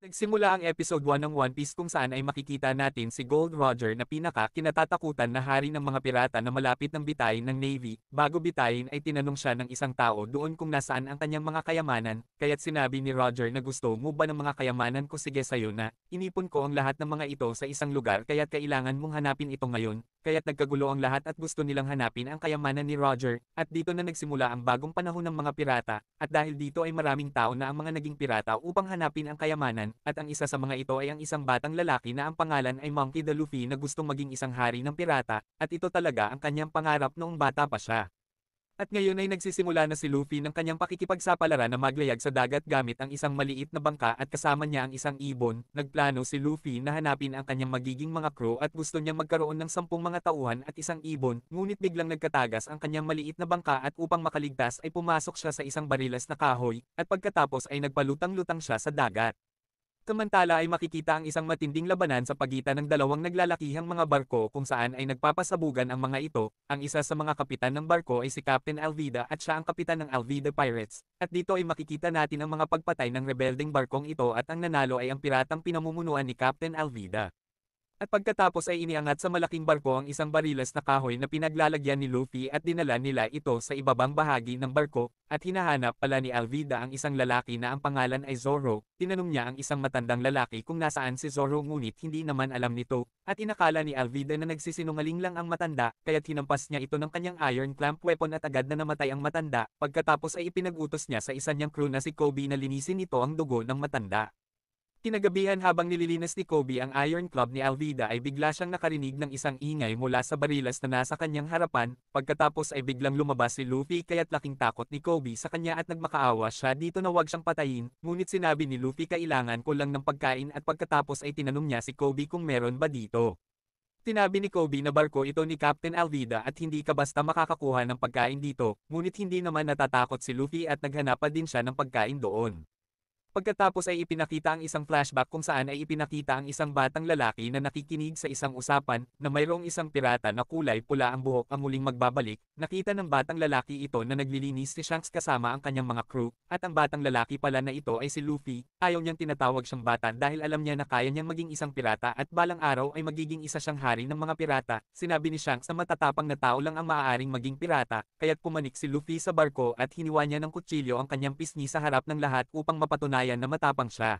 Nagsimula ang episode 1 ng One Piece kung saan ay makikita natin si Gold Roger na pinaka-kinatatakutan na hari ng mga pirata na malapit ng bitayin ng Navy. Bago bitayin ay tinanong siya ng isang tao doon kung nasaan ang kanyang mga kayamanan, kaya't sinabi ni Roger na gusto mo ba ng mga kayamanan ko, sige sayo na, inipon ko ang lahat ng mga ito sa isang lugar kaya't kailangan mong hanapin ito ngayon. Kaya't nagkagulo ang lahat at gusto nilang hanapin ang kayamanan ni Roger, at dito na nagsimula ang bagong panahon ng mga pirata, at dahil dito ay maraming tao na ang mga naging pirata upang hanapin ang kayamanan, at ang isa sa mga ito ay ang isang batang lalaki na ang pangalan ay Monkey D. Luffy na gustong maging isang hari ng pirata, at ito talaga ang kanyang pangarap noong bata pa siya. At ngayon ay nagsisimula na si Luffy ng kanyang pakikipagsapalaran na maglayag sa dagat gamit ang isang maliit na bangka at kasama niya ang isang ibon. Nagplano si Luffy na hanapin ang kanyang magiging mga crew at gusto niyang magkaroon ng 10 mga tauhan at isang ibon, ngunit biglang nagkatagas ang kanyang maliit na bangka at upang makaligtas ay pumasok siya sa isang barilas na kahoy, at pagkatapos ay nagpalutang-lutang siya sa dagat. Samantala ay makikita ang isang matinding labanan sa pagitan ng dalawang naglalakihang mga barko kung saan ay nagpapasabugan ang mga ito. Ang isa sa mga kapitan ng barko ay si Captain Alvida at siya ang kapitan ng Alvida Pirates. At dito ay makikita natin ang mga pagpatay ng rebeldeng barkong ito at ang nanalo ay ang piratang pinamumunuan ni Captain Alvida. At pagkatapos ay iniangat sa malaking barko ang isang barilas na kahoy na pinaglalagyan ni Luffy at dinala nila ito sa ibabang bahagi ng barko, at hinahanap pala ni Alvida ang isang lalaki na ang pangalan ay Zoro. Tinanong niya ang isang matandang lalaki kung nasaan si Zoro ngunit hindi naman alam nito, at inakala ni Alvida na nagsisinungaling lang ang matanda, kaya't hinampas niya ito ng kanyang iron clamp weapon at agad na namatay ang matanda. Pagkatapos ay ipinag-utos niya sa isa niyang crew na si Kobe na linisin nito ang dugo ng matanda. Kinagabihan habang nililinis ni Kobe ang Iron Club ni Alvida ay bigla siyang nakarinig ng isang ingay mula sa barilas na nasa kanyang harapan, pagkatapos ay biglang lumabas si Luffy kaya't laking takot ni Kobe sa kanya at nagmakaawa siya dito na wag siyang patayin, ngunit sinabi ni Luffy kailangan ko lang ng pagkain at pagkatapos ay tinanong niya si Kobe kung meron ba dito. Sinabi ni Kobe na barko ito ni Captain Alvida at hindi ka basta makakakuha ng pagkain dito, ngunit hindi naman natatakot si Luffy at naghanap pa din siya ng pagkain doon. Pagkatapos ay ipinakita ang isang flashback kung saan ay ipinakita ang isang batang lalaki na nakikinig sa isang usapan, na mayroong isang pirata na kulay pula ang buhok ang muling magbabalik. Nakita ng batang lalaki ito na naglilinis si Shanks kasama ang kanyang mga crew, at ang batang lalaki pala na ito ay si Luffy. Ayaw niyang tinatawag siyang bata dahil alam niya na kaya niyang maging isang pirata at balang araw ay magiging isa siyang hari ng mga pirata. Sinabi ni Shanks na matatapang na tao lang ang maaaring maging pirata, kaya't pumanik si Luffy sa barko at hiniwa niya ng kutsilyo ang kanyang pisngi sa harap ng lahat upang mapatunayan na matapang siya.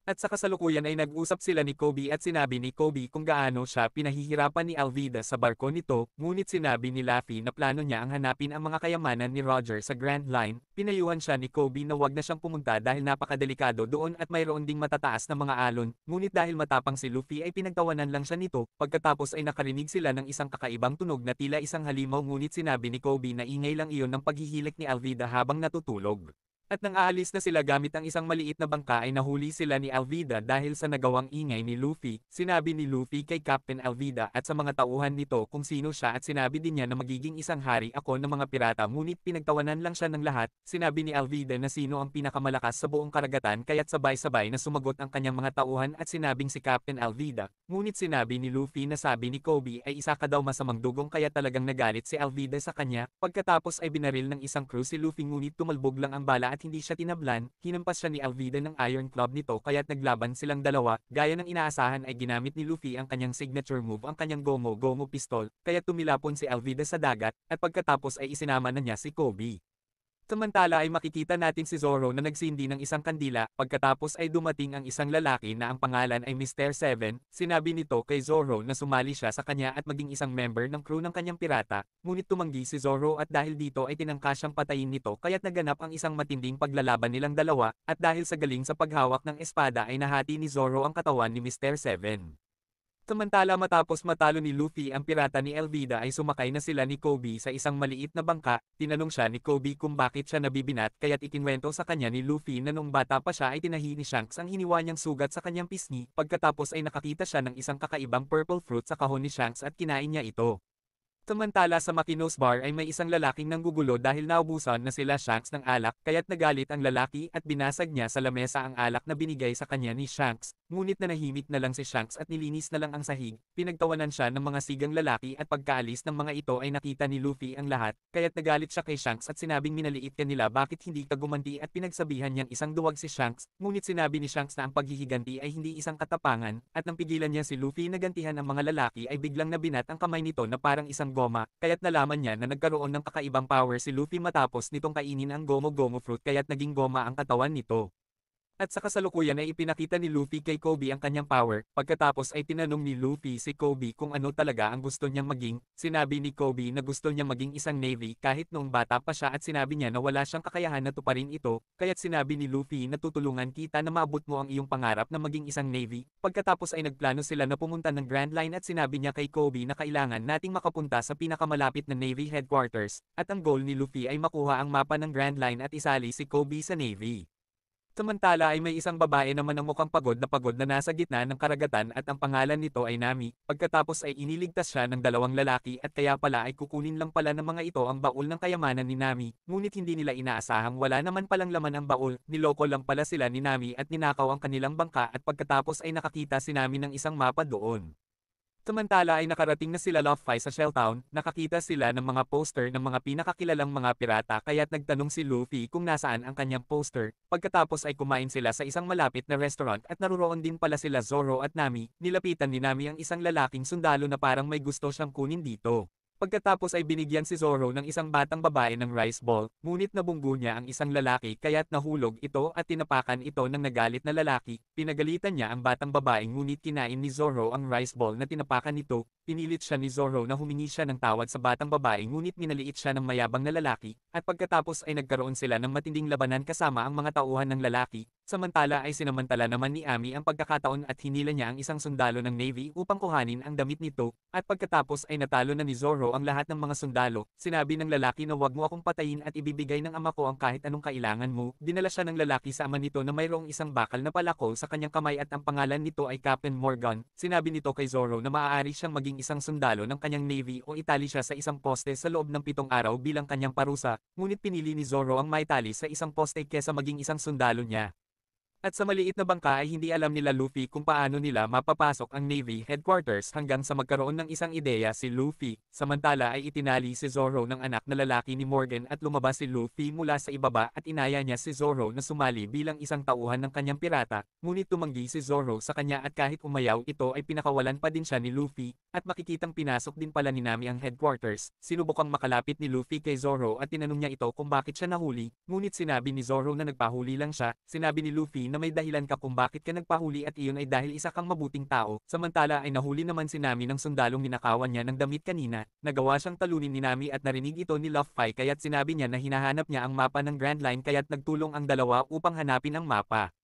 At sa kasalukuyan ay nag-usap sila ni Kobe at sinabi ni Kobe kung gaano siya pinahihirapan ni Alvida sa barko nito, ngunit sinabi ni Luffy na plano niya ang hanapin ang mga kayamanan ni Roger sa Grand Line. Pinayuhan siya ni Kobe na wag na siyang pumunta dahil napakadelikado doon at mayroon ding matataas na mga alon, ngunit dahil matapang si Luffy ay pinagtawanan lang siya nito. Pagkatapos ay nakarinig sila ng isang kakaibang tunog na tila isang halimaw, ngunit sinabi ni Kobe na ingay lang iyon ng paghihilik ni Alvida habang natutulog. At nang aalis na sila gamit ang isang maliit na bangka ay nahuli sila ni Alvida dahil sa nagawang ingay ni Luffy. Sinabi ni Luffy kay Captain Alvida at sa mga tauhan nito kung sino siya at sinabi din niya na magiging isang hari ako ng mga pirata, ngunit pinagtawanan lang siya ng lahat. Sinabi ni Alvida na sino ang pinakamalakas sa buong karagatan kaya't sabay-sabay na sumagot ang kanyang mga tauhan at sinabing si Captain Alvida. Ngunit sinabi ni Luffy na sabi ni Kobe ay isa ka daw masamang dugong kaya talagang nagalit si Alvida sa kanya. Pagkatapos ay binaril ng isang crew si Luffy ngunit tumalbog lang ang bala at hindi siya tinablan. Hinampas siya ni Alvida ng Iron Club nito kaya't naglaban silang dalawa. Gaya ng inaasahan ay ginamit ni Luffy ang kanyang signature move, ang kanyang Gomu Gomu pistol, kaya tumilapon si Alvida sa dagat, at pagkatapos ay isinama na niya si Kobe. Samantala ay makikita natin si Zoro na nagsindi ng isang kandila, pagkatapos ay dumating ang isang lalaki na ang pangalan ay Mr. Seven. Sinabi nito kay Zoro na sumali siya sa kanya at maging isang member ng crew ng kanyang pirata, ngunit tumanggi si Zoro at dahil dito ay tinangka siyang patayin nito kaya't naganap ang isang matinding paglalaban nilang dalawa, at dahil sa galing sa paghawak ng espada ay nahati ni Zoro ang katawan ni Mr. Seven. Samantala matapos matalo ni Luffy ang pirata ni Alvida ay sumakay na sila ni Kobe sa isang maliit na bangka. Tinanong siya ni Kobe kung bakit siya nabibinat kaya't ikinwento sa kanya ni Luffy na nung bata pa siya ay tinahi ni Shanks ang hiniwa niyang sugat sa kanyang pisngi. Pagkatapos ay nakakita siya ng isang kakaibang purple fruit sa kahon ni Shanks at kinain niya ito. Samantala sa Makinos Bar ay may isang lalaking nanggugulo dahil naubusan na sila Shanks ng alak kaya't nagalit ang lalaki at binasag niya sa lamesa ang alak na binigay sa kanya ni Shanks. Ngunit nanahimik na lang si Shanks at nilinis na lang ang sahig. Pinagtawanan siya ng mga sigang lalaki at pagkaalis ng mga ito ay nakita ni Luffy ang lahat, kaya't nagalit siya kay Shanks at sinabing minaliit ka nila bakit hindi ka gumanti at pinagsabihan niyang isang duwag si Shanks. Ngunit sinabi ni Shanks na ang paghihiganti ay hindi isang katapangan at nang pigilan niya si Luffy na gantihan ang mga lalaki ay biglang nabinat ang kamay nito na parang isang goma, kaya't nalaman niya na nagkaroon ng kakaibang power si Luffy matapos nitong kainin ang Gomu Gomu fruit kaya't naging goma ang katawan nito. At sa kasalukuyan ay ipinakita ni Luffy kay Kobe ang kanyang power, pagkatapos ay tinanong ni Luffy si Kobe kung ano talaga ang gusto niyang maging. Sinabi ni Kobe na gusto niyang maging isang Navy kahit noong bata pa siya at sinabi niya na wala siyang kakayahan na tuparin ito, kaya't sinabi ni Luffy na tutulungan kita na maabot mo ang iyong pangarap na maging isang Navy. Pagkatapos ay nagplano sila na pumunta ng Grand Line at sinabi niya kay Kobe na kailangan nating makapunta sa pinakamalapit na Navy headquarters, at ang goal ni Luffy ay makuha ang mapa ng Grand Line at isali si Kobe sa Navy. Samantala ay may isang babae naman ang mukhang pagod na nasa gitna ng karagatan at ang pangalan nito ay Nami, pagkatapos ay iniligtas siya ng dalawang lalaki at kaya pala ay kukunin lang pala ng mga ito ang baul ng kayamanan ni Nami, ngunit hindi nila inaasahang wala naman palang laman ang baul, niloko lang pala sila ni Nami at ninakaw ang kanilang bangka at pagkatapos ay nakakita si Nami ng isang mapa doon. Samantala ay nakarating na sila Luffy sa Shelltown, nakakita sila ng mga poster ng mga pinakakilalang mga pirata kaya't nagtanong si Luffy kung nasaan ang kanyang poster. Pagkatapos ay kumain sila sa isang malapit na restaurant at naroon din pala sila Zoro at Nami. Nilapitan ni Nami ang isang lalaking sundalo na parang may gusto siyang kunin dito. Pagkatapos ay binigyan si Zoro ng isang batang babae ng rice ball, ngunit nabunggo niya ang isang lalaki kaya't nahulog ito at tinapakan ito ng nagalit na lalaki. Pinagalitan niya ang batang babae ngunit kinain ni Zoro ang rice ball na tinapakan nito. Pinilit siya ni Zoro na humingi siya ng tawad sa batang babae ngunit minaliit siya ng mayabang na lalaki, at pagkatapos ay nagkaroon sila ng matinding labanan kasama ang mga tauhan ng lalaki. Samantala ay sinamantala naman ni Ami ang pagkakataon at hinila niya ang isang sundalo ng Navy upang kuhanin ang damit nito, at pagkatapos ay natalo na ni Zoro ang lahat ng mga sundalo. Sinabi ng lalaki na wag mo akong patayin at ibibigay ng ama ko ang kahit anong kailangan mo. Dinala siya ng lalaki sa ama nito na mayroong isang bakal na palakol sa kanyang kamay at ang pangalan nito ay Captain Morgan. Sinabi nito kay Zoro na maaari siyang maging isang sundalo ng kanyang Navy o itali siya sa isang poste sa loob ng 7 araw bilang kanyang parusa, ngunit pinili ni Zoro ang maitali sa isang poste kesa maging isang sundalo niya. At sa maliit na bangka ay hindi alam nila Luffy kung paano nila mapapasok ang Navy headquarters hanggang sa magkaroon ng isang ideya si Luffy. Samantala ay itinali si Zoro ng anak na lalaki ni Morgan at lumabas si Luffy mula sa ibaba at inaya niya si Zoro na sumali bilang isang tauhan ng kanyang pirata, ngunit tumanggi si Zoro sa kanya at kahit umayaw ito ay pinakawalan pa din siya ni Luffy, at makikitang pinasok din pala ni Nami ang headquarters. Sinubukang makalapit ni Luffy kay Zoro at tinanong niya ito kung bakit siya nahuli, ngunit sinabi ni Zoro na nagpahuli lang siya. Sinabi ni Luffy na may dahilan ka kung bakit ka nagpahuli at iyon ay dahil isa kang mabuting tao. Samantala ay nahuli naman si Nami ng sundalong ninakawan niya ng damit kanina. Nagawa siyang talunin ni Nami at narinig ito ni Luffy kaya't sinabi niya na hinahanap niya ang mapa ng Grand Line kaya't nagtulong ang dalawa upang hanapin ang mapa.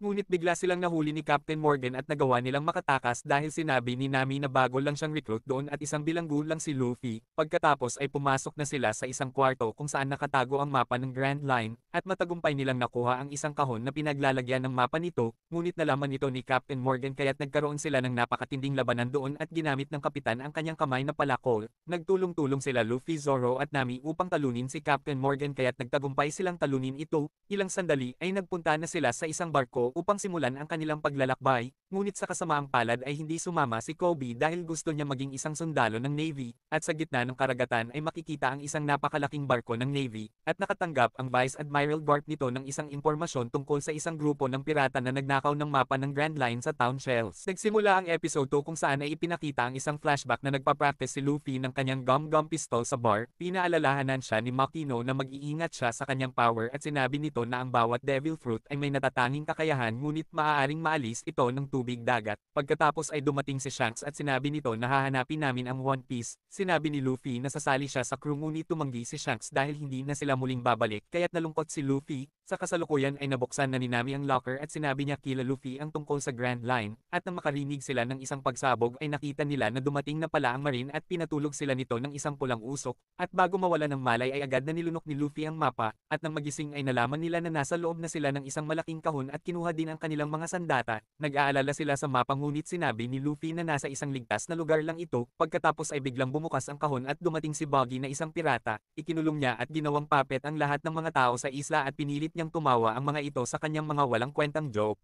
Ngunit bigla silang nahuli ni Captain Morgan at nagawa nilang makatakas dahil sinabi ni Nami na bago lang siyang recruit doon at isang bilanggo lang si Luffy. Pagkatapos ay pumasok na sila sa isang kwarto kung saan nakatago ang mapa ng Grand Line, at matagumpay nilang nakuha ang isang kahon na pinaglalagyan ng mapa nito, ngunit nalaman ito ni Captain Morgan kaya't nagkaroon sila ng napakatinding labanan doon at ginamit ng kapitan ang kanyang kamay na palakol. Nagtulong-tulong sila Luffy, Zoro at Nami upang talunin si Captain Morgan kaya't nagtagumpay silang talunin ito. Ilang sandali ay nagpunta na sila sa isang barko upang simulan ang kanilang paglalakbay, ngunit sa kasamaang palad ay hindi sumama si Kobe dahil gusto niya maging isang sundalo ng Navy, at sa gitna ng karagatan ay makikita ang isang napakalaking barko ng Navy, at nakatanggap ang Vice Admiral Garp nito ng isang impormasyon tungkol sa isang grupo ng pirata na nagnakaw ng mapa ng Grand Line sa Town Shells. Nagsimula ang episode 2 kung saan ay ipinakita ang isang flashback na nagpa-practice si Luffy ng kanyang gum-gum pistol sa bar. Pinaalalahanan siya ni Makino na mag-iingat siya sa kanyang power at sinabi nito na ang bawat devil fruit ay may natatanging kakayahan ngunit maaaring maalis ito ng tubig dagat. Pagkatapos ay dumating si Shanks at sinabi nito na hahanapin namin ang One Piece. Sinabi ni Luffy na sasali siya sa crew ngunit tumanggi si Shanks dahil hindi na sila muling babalik kaya't nalungkot si Luffy. Sa kasalukuyan ay nabuksan na ni Nami ang locker at sinabi niya kila Luffy ang tungkol sa Grand Line, at nang makarinig sila ng isang pagsabog ay nakita nila na dumating na pala ang Marine at pinatulog sila nito ng isang pulang usok, at bago mawala ng malay ay agad na nilunok ni Luffy ang mapa, at nang magising ay nalaman nila na nasa loob na sila ng isang malaking kahon at kinuha din ang kanilang mga sandata. Nag-aalala sila sa mapa ngunit sinabi ni Luffy na nasa isang ligtas na lugar lang ito, pagkatapos ay biglang bumukas ang kahon at dumating si Buggy na isang pirata, ikinulong niya at ginawang puppet ang lahat ng mga tao sa isla at pinilit niyang tumawa ang mga ito sa kanyang mga walang kwentang joke.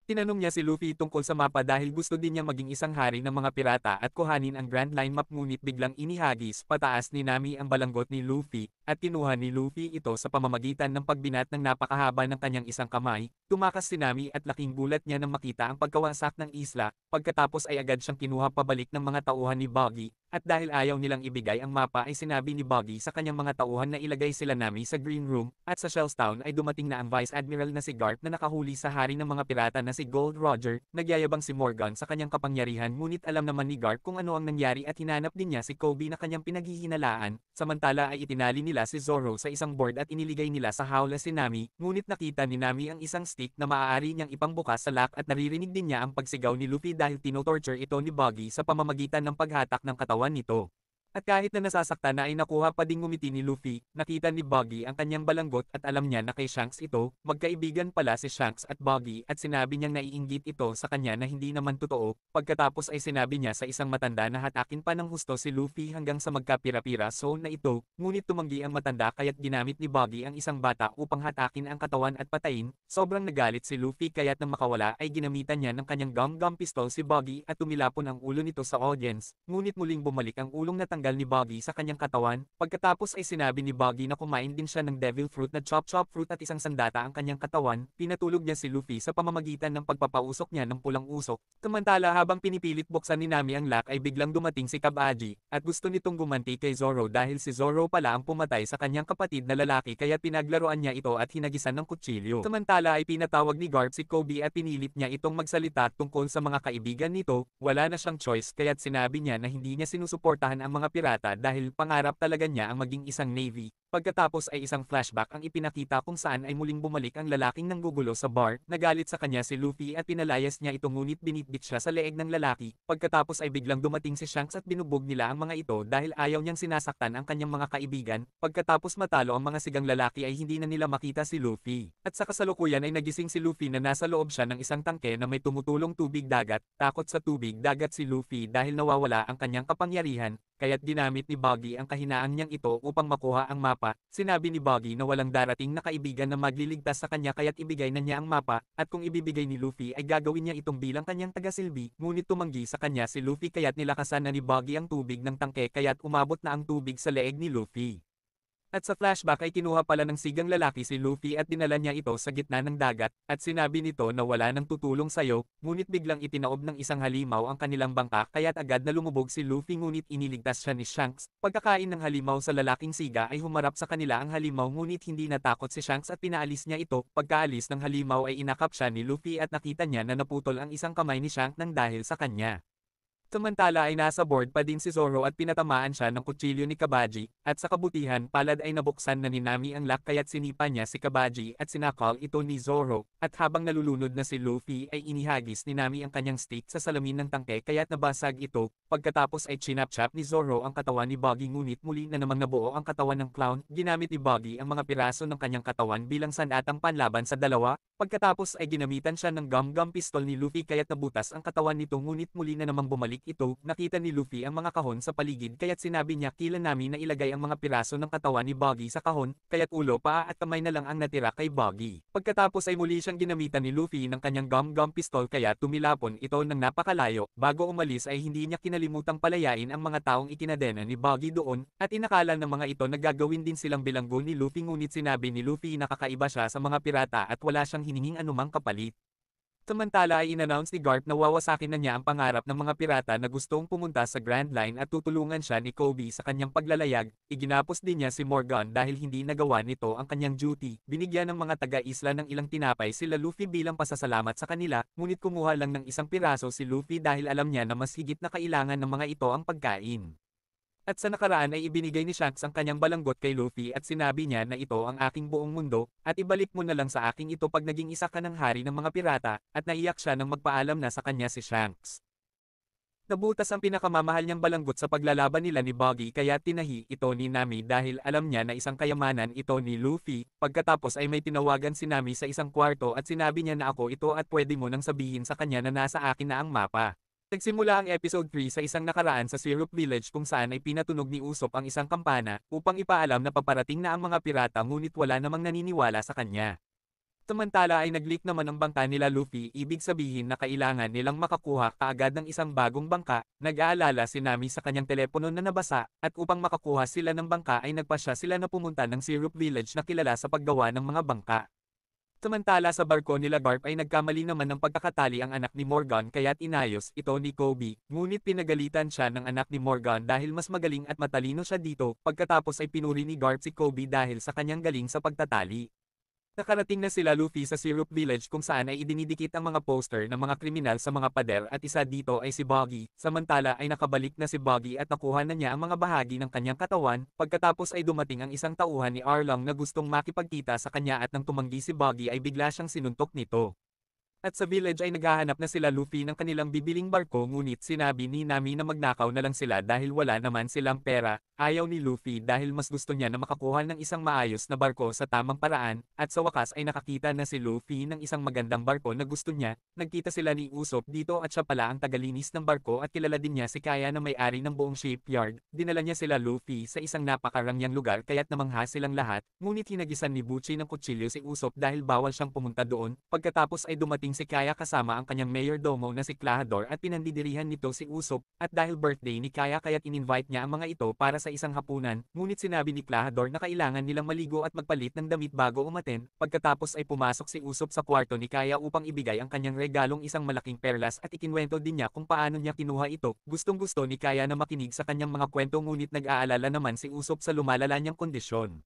Tinanong niya si Luffy tungkol sa mapa dahil gusto din niya maging isang hari ng mga pirata at kuhanin ang Grand Line map ngunit biglang inihagis pataas ni Nami ang balanggot ni Luffy, at kinuha ni Luffy ito sa pamamagitan ng pagbinat ng napakahaba ng kanyang isang kamay. Tumakas si Nami at laking gulat niya nang makita ang pagkawasak ng isla, pagkatapos ay agad siyang kinuha pabalik ng mga tauhan ni Buggy, at dahil ayaw nilang ibigay ang mapa ay sinabi ni Buggy sa kanyang mga tauhan na ilagay sila Nami sa Green Room, at sa Shells Town ay dumating na ang Vice Admiral na si Garp na nakahuli sa hari ng mga pirata na si Gold Roger. Nagyayabang si Morgan sa kanyang kapangyarihan ngunit alam naman ni Garp kung ano ang nangyari at hinanap din niya si Kobe na kanyang pinaghihinalaan, samantala ay itinali nila si Zoro sa isang board at iniligay nila sa hawla si Nami, ngunit nakita ni Nami ang isang stick na maaari niyang ipangbukas sa lock at naririnig din niya ang pagsigaw ni Luffy dahil tinotorture ito ni Buggy sa pamamagitan ng paghatak ng katawan nito. At kahit na nasasaktan na ay nakuha pa ding ngumiti ni Luffy, nakita ni Buggy ang kanyang balanggot at alam niya na kay Shanks ito, magkaibigan pala si Shanks at Buggy at sinabi niyang naiinggit ito sa kanya na hindi naman totoo, pagkatapos ay sinabi niya sa isang matanda na hatakin pa ng husto si Luffy hanggang sa magkapira-pira zone na ito, ngunit tumanggi ang matanda kaya't ginamit ni Buggy ang isang bata upang hatakin ang katawan at patayin. Sobrang nagalit si Luffy kaya't nang makawala ay ginamitan niya ng kanyang gum-gum pistol si Buggy at tumilapon ang ulo nito sa audience, ngunit muling bumalik ang ulong natanggal ni Buggy sa kanyang katawan, pagkatapos ay sinabi ni Buggy na kumain din siya ng devil fruit na chop-chop fruit at isang sandata ang kanyang katawan, pinatulog niya si Luffy sa pamamagitan ng pagpapausok niya ng pulang usok. Samantala habang pinipilit buksan ni Nami ang lock ay biglang dumating si Kabaji, at gusto nitong gumanti kay Zoro dahil si Zoro pala ang pumatay sa kanyang kapatid na lalaki kaya pinaglaruan niya ito at hinagisan ng kutsilyo. Samantala ay pinatawag ni Garp si Kobe at pinilit niya itong magsalita tungkol sa mga kaibigan nito, wala na siyang choice kaya't sinabi niya na hindi niya sinusuportahan ang mga pirata dahil pangarap talaga niya ang maging isang navy. Pagkatapos ay isang flashback ang ipinakita kung saan ay muling bumalik ang lalaking nanggugulo sa bar, nagalit sa kanya si Luffy at pinalayas niya ito ngunit binitbit siya sa leeg ng lalaki, pagkatapos ay biglang dumating si Shanks at binubog nila ang mga ito dahil ayaw niyang sinasaktan ang kanyang mga kaibigan, pagkatapos matalo ang mga sigang lalaki ay hindi na nila makita si Luffy. At sa kasalukuyan ay nagising si Luffy na nasa loob siya ng isang tangke na may tumutulong tubig dagat, takot sa tubig dagat si Luffy dahil nawawala ang kanyang kapangyarihan, kaya't ginamit ni Buggy ang kahinaan niyang ito upang makuha ang mapa. Sinabi ni Buggy na walang darating na kaibigan na magliligtas sa kanya kaya't ibigay na niya ang mapa, at kung ibibigay ni Luffy ay gagawin niya itong bilang kanyang tagasilbi, ngunit tumanggi sa kanya si Luffy kaya't nilakasan na ni Buggy ang tubig ng tangke kaya't umabot na ang tubig sa leeg ni Luffy. At sa flashback ay kinuha pala ng sigang lalaki si Luffy at dinala niya ito sa gitna ng dagat, at sinabi nito na wala nang tutulong sayo, ngunit biglang itinaob ng isang halimaw ang kanilang bangka kaya't agad na lumubog si Luffy ngunit iniligtas siya ni Shanks. Pagkakain ng halimaw sa lalaking siga ay humarap sa kanila ang halimaw ngunit hindi natakot si Shanks at pinaalis niya ito. Pagkaalis ng halimaw ay inakap siya ni Luffy at nakita niya na naputol ang isang kamay ni Shanks nang dahil sa kanya. Samantala ay nasa board pa din si Zoro at pinatamaan siya ng kutsilyo ni Kabaji, at sa kabutihan palad ay nabuksan na ni Nami ang lock kaya't sinipa niya si Kabaji at sinakal ito ni Zoro, at habang nalulunod na si Luffy ay inihagis ni Nami ang kanyang stick sa salamin ng tangke kaya't nabasag ito, pagkatapos ay chinap-chap ni Zoro ang katawan ni Buggy ngunit muli na namang nabuo ang katawan ng clown. Ginamit ni Buggy ang mga piraso ng kanyang katawan bilang sandatang panlaban sa dalawa, pagkatapos ay ginamitan siya ng gum-gum pistol ni Luffy kaya't nabutas ang katawan nito ngunit muli na namang bumalik ito. Nakita ni Luffy ang mga kahon sa paligid kaya't sinabi niya kila Nami na ilagay ang mga piraso ng katawan ni Buggy sa kahon, kaya't ulo, paa at kamay na lang ang natira kay Buggy. Pagkatapos ay muli siyang ginamitan ni Luffy ng kanyang gum-gum pistol kaya tumilapon ito ng napakalayo. Bago umalis ay hindi niya kinalimutang palayain ang mga taong ikinadena ni Buggy doon, at inakala ng mga ito na gagawin din silang bilanggo ni Luffy ngunit sinabi ni Luffy na kakaiba siya sa mga pirata at wala siyang hininging anumang kapalit. Samantala ay inannounce ni Garp na wawasakin na niya ang pangarap ng mga pirata na gustong pumunta sa Grand Line at tutulungan siya ni Kobe sa kanyang paglalayag. Iginapos din niya si Morgan dahil hindi nagawa nito ang kanyang duty. Binigyan ng mga taga-isla ng ilang tinapay sila Luffy bilang pasasalamat sa kanila, ngunit kumuha lang ng isang piraso si Luffy dahil alam niya na mas higit na kailangan ng mga ito ang pagkain. At sa nakaraan ay ibinigay ni Shanks ang kanyang balanggot kay Luffy at sinabi niya na ito ang aking buong mundo, at ibalik mo na lang sa akin ito pag naging isa ka ng hari ng mga pirata, at naiyak siya nang magpaalam na sa kanya si Shanks. Nabutas ang pinakamamahal niyang balanggot sa paglalaban nila ni Buggy kaya tinahi ito ni Nami dahil alam niya na isang kayamanan ito ni Luffy, pagkatapos ay may tinawagan si Nami sa isang kwarto at sinabi niya na ako ito at pwede mo nang sabihin sa kanya na nasa akin na ang mapa. Nagsimula ang episode 3 sa isang nakaraan sa Syrup Village kung saan ay pinatunog ni Usopp ang isang kampana upang ipaalam na paparating na ang mga pirata ngunit wala namang naniniwala sa kanya. Samantala ay nag-leak naman ang bangka nila Luffy, ibig sabihin na kailangan nilang makakuha kaagad ng isang bagong bangka. Nag-aalala si Nami sa kanyang telepono na nabasa, at upang makakuha sila ng bangka ay nagpasya sila na pumunta ng Syrup Village na kilala sa paggawa ng mga bangka. Samantala sa barko nila Garp ay nagkamali naman ng pagkakatali ang anak ni Morgan kaya't inayos ito ni Kobe, ngunit pinagalitan siya ng anak ni Morgan dahil mas magaling at matalino siya dito, pagkatapos ay pinuri ni Garp si Kobe dahil sa kanyang galing sa pagtatali. Nakarating na sila Luffy sa Syrup Village kung saan ay idinidikit ang mga poster ng mga kriminal sa mga pader at isa dito ay si Buggy, samantala ay nakabalik na si Buggy at nakuha na niya ang mga bahagi ng kanyang katawan, pagkatapos ay dumating ang isang tauhan ni Arlong na gustong makipagkita sa kanya at nang tumanggi si Buggy ay bigla siyang sinuntok nito. At sa village ay naghahanap na sila Luffy ng kanilang bibiling barko ngunit sinabi ni Nami na magnakaw na lang sila dahil wala naman silang pera. Ayaw ni Luffy dahil mas gusto niya na makakuha ng isang maayos na barko sa tamang paraan, at sa wakas ay nakakita na si Luffy ng isang magandang barko na gusto niya. Nagkita sila ni Usopp dito at siya pala ang tagalinis ng barko at kilala din niya si Kaya na may-ari ng buong shipyard. Dinala niya sila Luffy sa isang napakarangyang lugar kaya't namangha silang lahat, ngunit hinagisan ni Butchie ng kutsilyo si Usopp dahil bawal siyang pumunta doon. Pagkatapos ay dumating si Kaya kasama ang kanyang mayordomo na si Klahadore at pinandidirihan nito si Usopp, at dahil birthday ni Kaya kaya't in-invite niya ang mga ito para sa isang hapunan, ngunit sinabi ni Klahadore na kailangan nilang maligo at magpalit ng damit bago umaten. Pagkatapos ay pumasok si Usopp sa kwarto ni Kaya upang ibigay ang kanyang regalong isang malaking perlas at ikinwento din niya kung paano niya kinuha ito. Gustong-gusto ni Kaya na makinig sa kanyang mga kwento ngunit nag-aalala naman si Usopp sa lumalala niyang kondisyon.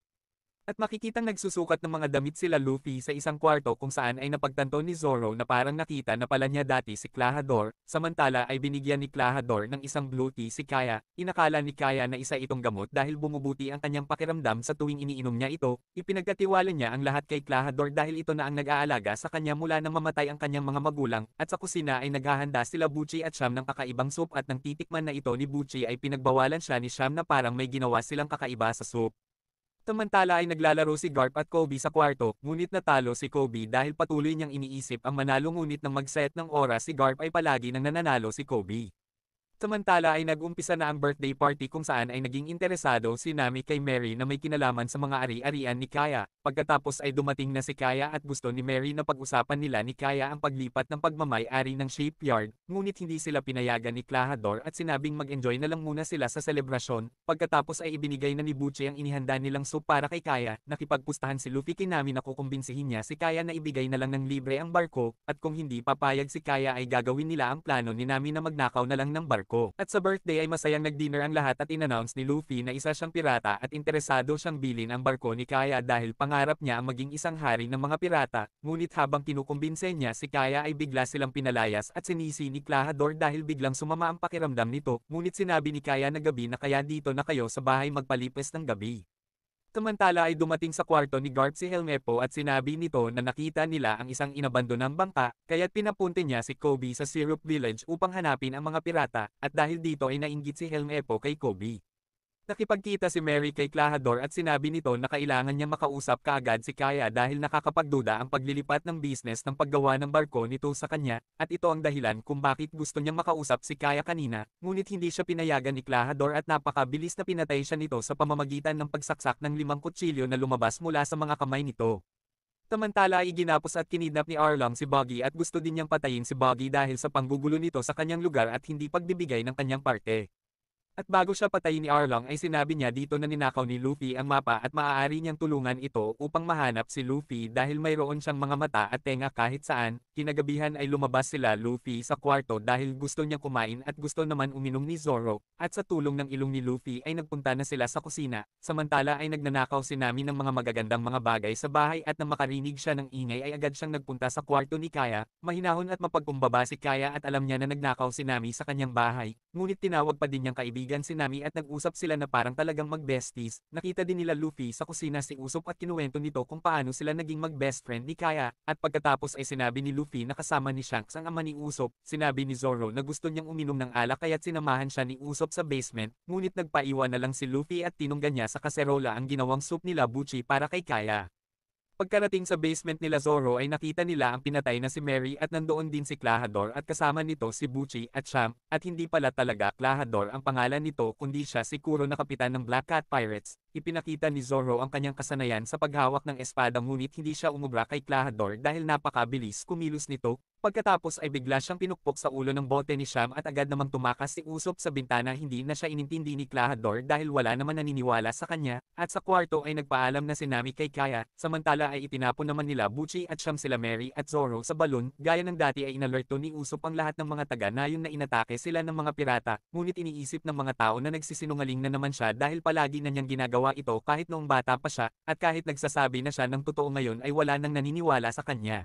At makikitang nagsusukat ng mga damit sila Luffy sa isang kwarto kung saan ay napagtanto ni Zoro na parang nakita na pala niya dati si Klahadore, samantala ay binigyan ni Klahadore ng isang blue tea si Kaya. Inakala ni Kaya na isa itong gamot dahil bumubuti ang kanyang pakiramdam sa tuwing iniinom niya ito. Ipinagkatiwala niya ang lahat kay Klahadore dahil ito na ang nag-aalaga sa kanya mula nang mamatay ang kanyang mga magulang, at sa kusina ay naghahanda sila Butchie at Sham ng kakaibang soup, at nang titikman na ito ni Butchie ay pinagbawalan siya ni Sham na parang may ginawa silang kakaiba sa soup. Samantala ay naglalaro si Garp at Kobe sa kwarto, ngunit natalo si Kobe dahil patuloy niyang iniisip ang manalo ngunit nang mag-set ng oras si Garp ay palagi nang nananalo si Kobe. Samantala ay nag-umpisa na ang birthday party kung saan ay naging interesado si Nami kay Mary na may kinalaman sa mga ari-arian ni Kaya. Pagkatapos ay dumating na si Kaya at gusto ni Mary na pag-usapan nila ni Kaya ang paglipat ng pagmamay-ari ng shipyard, ngunit hindi sila pinayagan ni Klahadore at sinabing mag-enjoy na lang muna sila sa selebrasyon. Pagkatapos ay ibinigay na ni Butchie ang inihanda nilang soup para kay Kaya. Nakipagpustahan si Luffy kay Nami na kukumbinsihin niya si Kaya na ibigay na lang ng libre ang barko, at kung hindi papayag si Kaya ay gagawin nila ang plano ni Nami na magnakaw na lang ng barko. At sa birthday ay masayang nag-dinner ang lahat at in-announce ni Luffy na isa siyang pirata at interesado siyang bilhin ang barko ni Kaya dahil pangarap niya ang maging isang hari ng mga pirata, ngunit habang kinukumbinse niya si Kaya ay bigla silang pinalayas at sinisi ni Klahadore dahil biglang sumama ang pakiramdam nito, ngunit sinabi ni Kaya na gabi na kaya dito na kayo sa bahay magpalipes ng gabi. Samantala ay dumating sa kwarto ni Garp si Helmeppo at sinabi nito na nakita nila ang isang inabandonang bangka, kaya't pinapunte niya si Kobe sa Syrup Village upang hanapin ang mga pirata, at dahil dito ay nainggit si Helmeppo kay Kobe. Nakipagkita si Mary kay Klahadore at sinabi nito na kailangan niya makausap kaagad si Kaya dahil nakakapagduda ang paglilipat ng business ng paggawa ng barko nito sa kanya, at ito ang dahilan kung bakit gusto niyang makausap si Kaya kanina, ngunit hindi siya pinayagan ni Klahadore at napakabilis na pinatay siya nito sa pamamagitan ng pagsaksak ng 5 kutsilyo na lumabas mula sa mga kamay nito. Samantala ay ginapos at kinidnap ni Arlong si Buggy at gusto din niyang patayin si Buggy dahil sa panggugulo nito sa kanyang lugar at hindi pagbibigay ng kanyang parte. At bago siya patayin ni Arlong ay sinabi niya dito na ninakaw ni Luffy ang mapa at maaari niyang tulungan ito upang mahanap si Luffy dahil mayroon siyang mga mata at tenga kahit saan. Kinagabihan ay lumabas sila Luffy sa kwarto dahil gusto niyang kumain at gusto naman uminom ni Zoro, at sa tulong ng ilong ni Luffy ay nagpunta na sila sa kusina. Samantala ay nagnanakaw si Nami ng mga magagandang mga bagay sa bahay at nang makarinig siya ng ingay ay agad siyang nagpunta sa kwarto ni Kaya. Mahinahon at mapagkumbaba si Kaya at alam niya na nagnakaw si Nami sa kanyang bahay, ngunit tinawag pa din niyang kaibigan kaibigan si Nami at nag-usap sila na parang talagang mag-besties. Nakita din nila Luffy sa kusina si Usopp at kinuwento nito kung paano sila naging mag-best friend ni Kaya, at pagkatapos ay sinabi ni Luffy na kasama ni Shanks ang ama ni Usopp. Sinabi ni Zoro na gusto niyang uminom ng alak kaya't sinamahan siya ni Usopp sa basement, ngunit nagpaiwan na lang si Luffy at tinunggan niya sa kaserola ang ginawang soup nila Buchi para kay Kaya. Pagkarating sa basement nila Zoro ay nakita nila ang pinatay na si Mary at nandoon din si Klahadore at kasama nito si Buchi at Champ, at hindi pala talaga Klahadore ang pangalan nito kundi siya si Kuro na kapitan ng Black Cat Pirates. Ipinakita ni Zoro ang kanyang kasanayan sa paghawak ng espada ngunit hindi siya umubra kay Klahadore dahil napakabilis kumilos nito. Pagkatapos ay bigla siyang pinukpok sa ulo ng bote ni Sham at agad namang tumakas si Usopp sa bintana. Hindi na siya inintindi ni Klahadore dahil wala naman naniniwala sa kanya, at sa kwarto ay nagpaalam na si Nami kay Kaya, samantala ay itinapon naman nila Buchi at Sham sila Mary at Zoro sa balon. Gaya ng dati ay inalerto ni Usopp ang lahat ng mga taga-nayon na inatake sila ng mga pirata, ngunit iniisip ng mga tao na nagsisinungaling na naman siya dahil palagi na niyang ginagawa ito kahit noong bata pa siya, at kahit nagsasabi na siya ng totoo ngayon ay wala nang naniniwala sa kanya.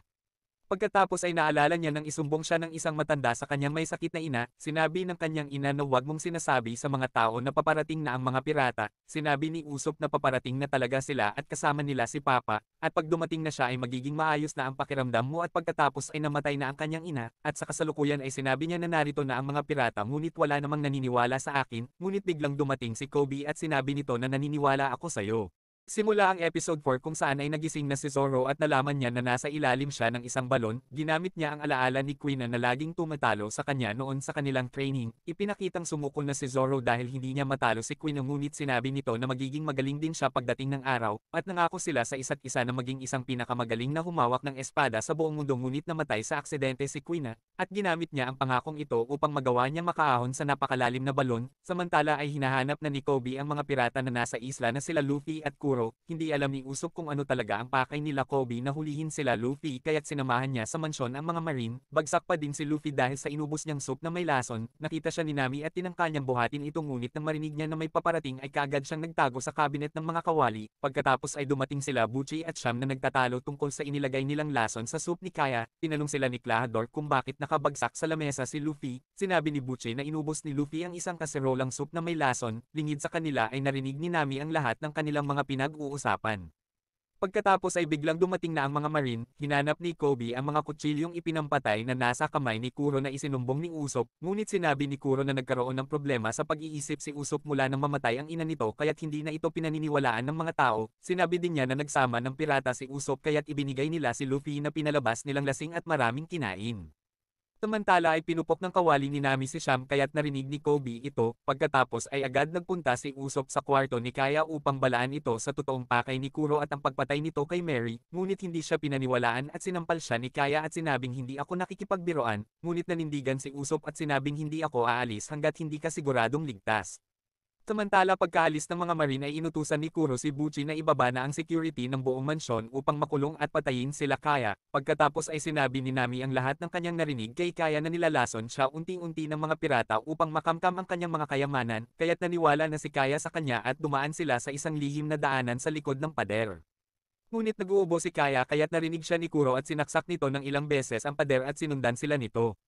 Pagkatapos ay naalala niya nang isumbong siya ng isang matanda sa kanyang may sakit na ina. Sinabi ng kanyang ina na huwag mong sinasabi sa mga tao na paparating na ang mga pirata. Sinabi ni Usopp na paparating na talaga sila at kasama nila si Papa, at pag dumating na siya ay magiging maayos na ang pakiramdam mo, at pagkatapos ay namatay na ang kanyang ina, at sa kasalukuyan ay sinabi niya na narito na ang mga pirata ngunit wala namang naniniwala sa akin, ngunit biglang dumating si Kobe at sinabi nito na naniniwala ako sa'yo. Simula ang episode 4 kung saan ay nagising na si Zoro at nalaman niya na nasa ilalim siya ng isang balon. Ginamit niya ang alaala ni Queen na laging tumatalo sa kanya noon sa kanilang training. Ipinakitang sumuko na si Zoro dahil hindi niya matalo si Queen, ngunit sinabi nito na magiging magaling din siya pagdating ng araw, at nangako sila sa isa't isa na maging isang pinakamagaling na humawak ng espada sa buong mundo, ngunit namatay sa aksidente si Queen, at ginamit niya ang pangakong ito upang magawa niya makaahon sa napakalalim na balon. Samantala ay hinahanap na ni Kobe ang mga pirata na nasa isla na sila Luffy at Kuro. Hindi alam ni Usopp kung ano talaga ang pakay nila Kobe na hulihin sila Luffy kaya't sinamahan niya sa mansyon ang mga marine. Bagsak pa din si Luffy dahil sa inubos niyang soup na may lason. Nakita siya ni Nami at tinangka niyang buhatin ito, ngunit nang marinig niya na may paparating ay kaagad siyang nagtago sa cabinet ng mga kawali. Pagkatapos ay dumating sila Buchi at Sham na nagtatalo tungkol sa inilagay nilang lason sa soup ni Kaya. Tinanong sila ni Klahadore kung bakit nakabagsak sa lamesa si Luffy. Sinabi ni Buchi na inubos ni Luffy ang isang kaserolang soup na may lason. Lingid sa kanila ay narinig ni Nami ang lahat ng kanilang mga pinag-uusapan. Pagkatapos ay biglang dumating na ang mga marine. Hinanap ni Kobe ang mga kutsilyong ipinampatay na nasa kamay ni Kuro na isinumbong ni Usopp, ngunit sinabi ni Kuro na nagkaroon ng problema sa pag-iisip si Usopp mula nang mamatay ang ina nito kaya't hindi na ito pinaniniwalaan ng mga tao. Sinabi din niya na nagsama ng pirata si Usopp kaya't ibinigay nila si Luffy na pinalabas nilang lasing at maraming kinain. Samantala ay pinupok ng kawali ni Nami si Sham kaya't narinig ni Kobe ito. Pagkatapos ay agad nagpunta si Usopp sa kwarto ni Kaya upang balaan ito sa totoong pakay ni Kuro at ang pagpatay nito kay Mary, ngunit hindi siya pinaniwalaan at sinampal siya ni Kaya at sinabing hindi ako nakikipagbiroan, ngunit nanindigan si Usopp at sinabing hindi ako aalis hanggat hindi ka siguradong ligtas. Samantala pagkaalis ng mga marine ay inutusan ni Kuro si Buchi na ibaba na ang security ng buong mansyon upang makulong at patayin sila Kaya. Pagkatapos ay sinabi ni Nami ang lahat ng kanyang narinig kay Kaya na nilalason siya unti-unti ng mga pirata upang makamkam ang kanyang mga kayamanan, kaya't naniwala na si Kaya sa kanya at dumaan sila sa isang lihim na daanan sa likod ng pader. Ngunit nag-uubo si Kaya kaya't narinig siya ni Kuro at sinaksak nito ng ilang beses ang pader at sinundan sila nito.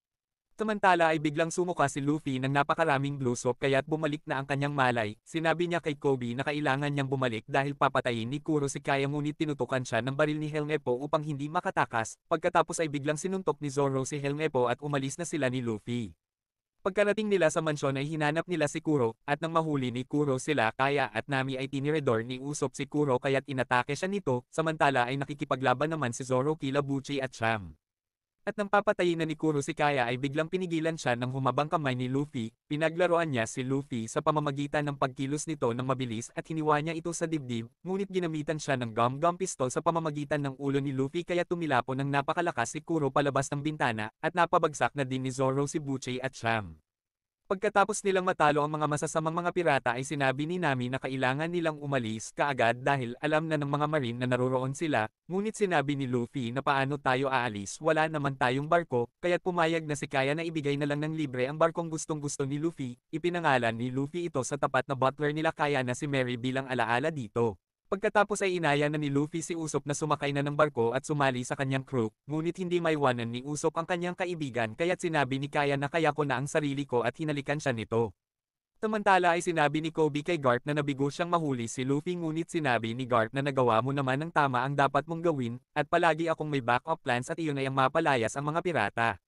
Samantala ay biglang sumuka si Luffy ng napakaraming blue soap kaya't bumalik na ang kanyang malay. Sinabi niya kay Kobe na kailangan niyang bumalik dahil papatayin ni Kuro si Kaya, ngunit tinutukan siya ng baril ni Helmeppo upang hindi makatakas. Pagkatapos ay biglang sinuntok ni Zoro si Helmeppo at umalis na sila ni Luffy. Pagkarating nila sa mansyon ay hinanap nila si Kuro, at nang mahuli ni Kuro sila Kaya at Nami ay tiniredor ni Usopp si Kuro kaya't inatake siya nito. Samantala ay nakikipaglaban naman si Zoro kila Buchi at Sham. At nang papatayin na ni Kuro si Kaya ay biglang pinigilan siya ng humabang kamay ni Luffy. Pinaglaruan niya si Luffy sa pamamagitan ng pagkilos nito ng mabilis at hiniwa niya ito sa dibdib, ngunit ginamitan siya ng gum-gum pistol sa pamamagitan ng ulo ni Luffy kaya tumilapo ng napakalakas si Kuro palabas ng bintana, at napabagsak na din ni Zoro si Buchi at Sham. Pagkatapos nilang matalo ang mga masasamang mga pirata ay sinabi ni Nami na kailangan nilang umalis kaagad dahil alam na ng mga marine na naroroon sila, ngunit sinabi ni Luffy na paano tayo aalis, wala naman tayong barko, kaya't pumayag na si Kaya na ibigay na lang ng libre ang barkong gustong-gusto ni Luffy. Ipinangalan ni Luffy ito sa tapat na butler nila Kaya na si Mary bilang alaala dito. Pagkatapos ay inaya na ni Luffy si Usopp na sumakay na ng barko at sumali sa kanyang crew, ngunit hindi maiwanan ni Usopp ang kanyang kaibigan kaya't sinabi ni Kaya na kaya ko na ang sarili ko at hinalikan siya nito. Samantala ay sinabi ni Kobe kay Garp na nabigo siyang mahuli si Luffy ngunit sinabi ni Garp na nagawa mo naman ng tama ang dapat mong gawin, at palagi akong may backup plans at iyon ay ang mapalayas ang mga pirata.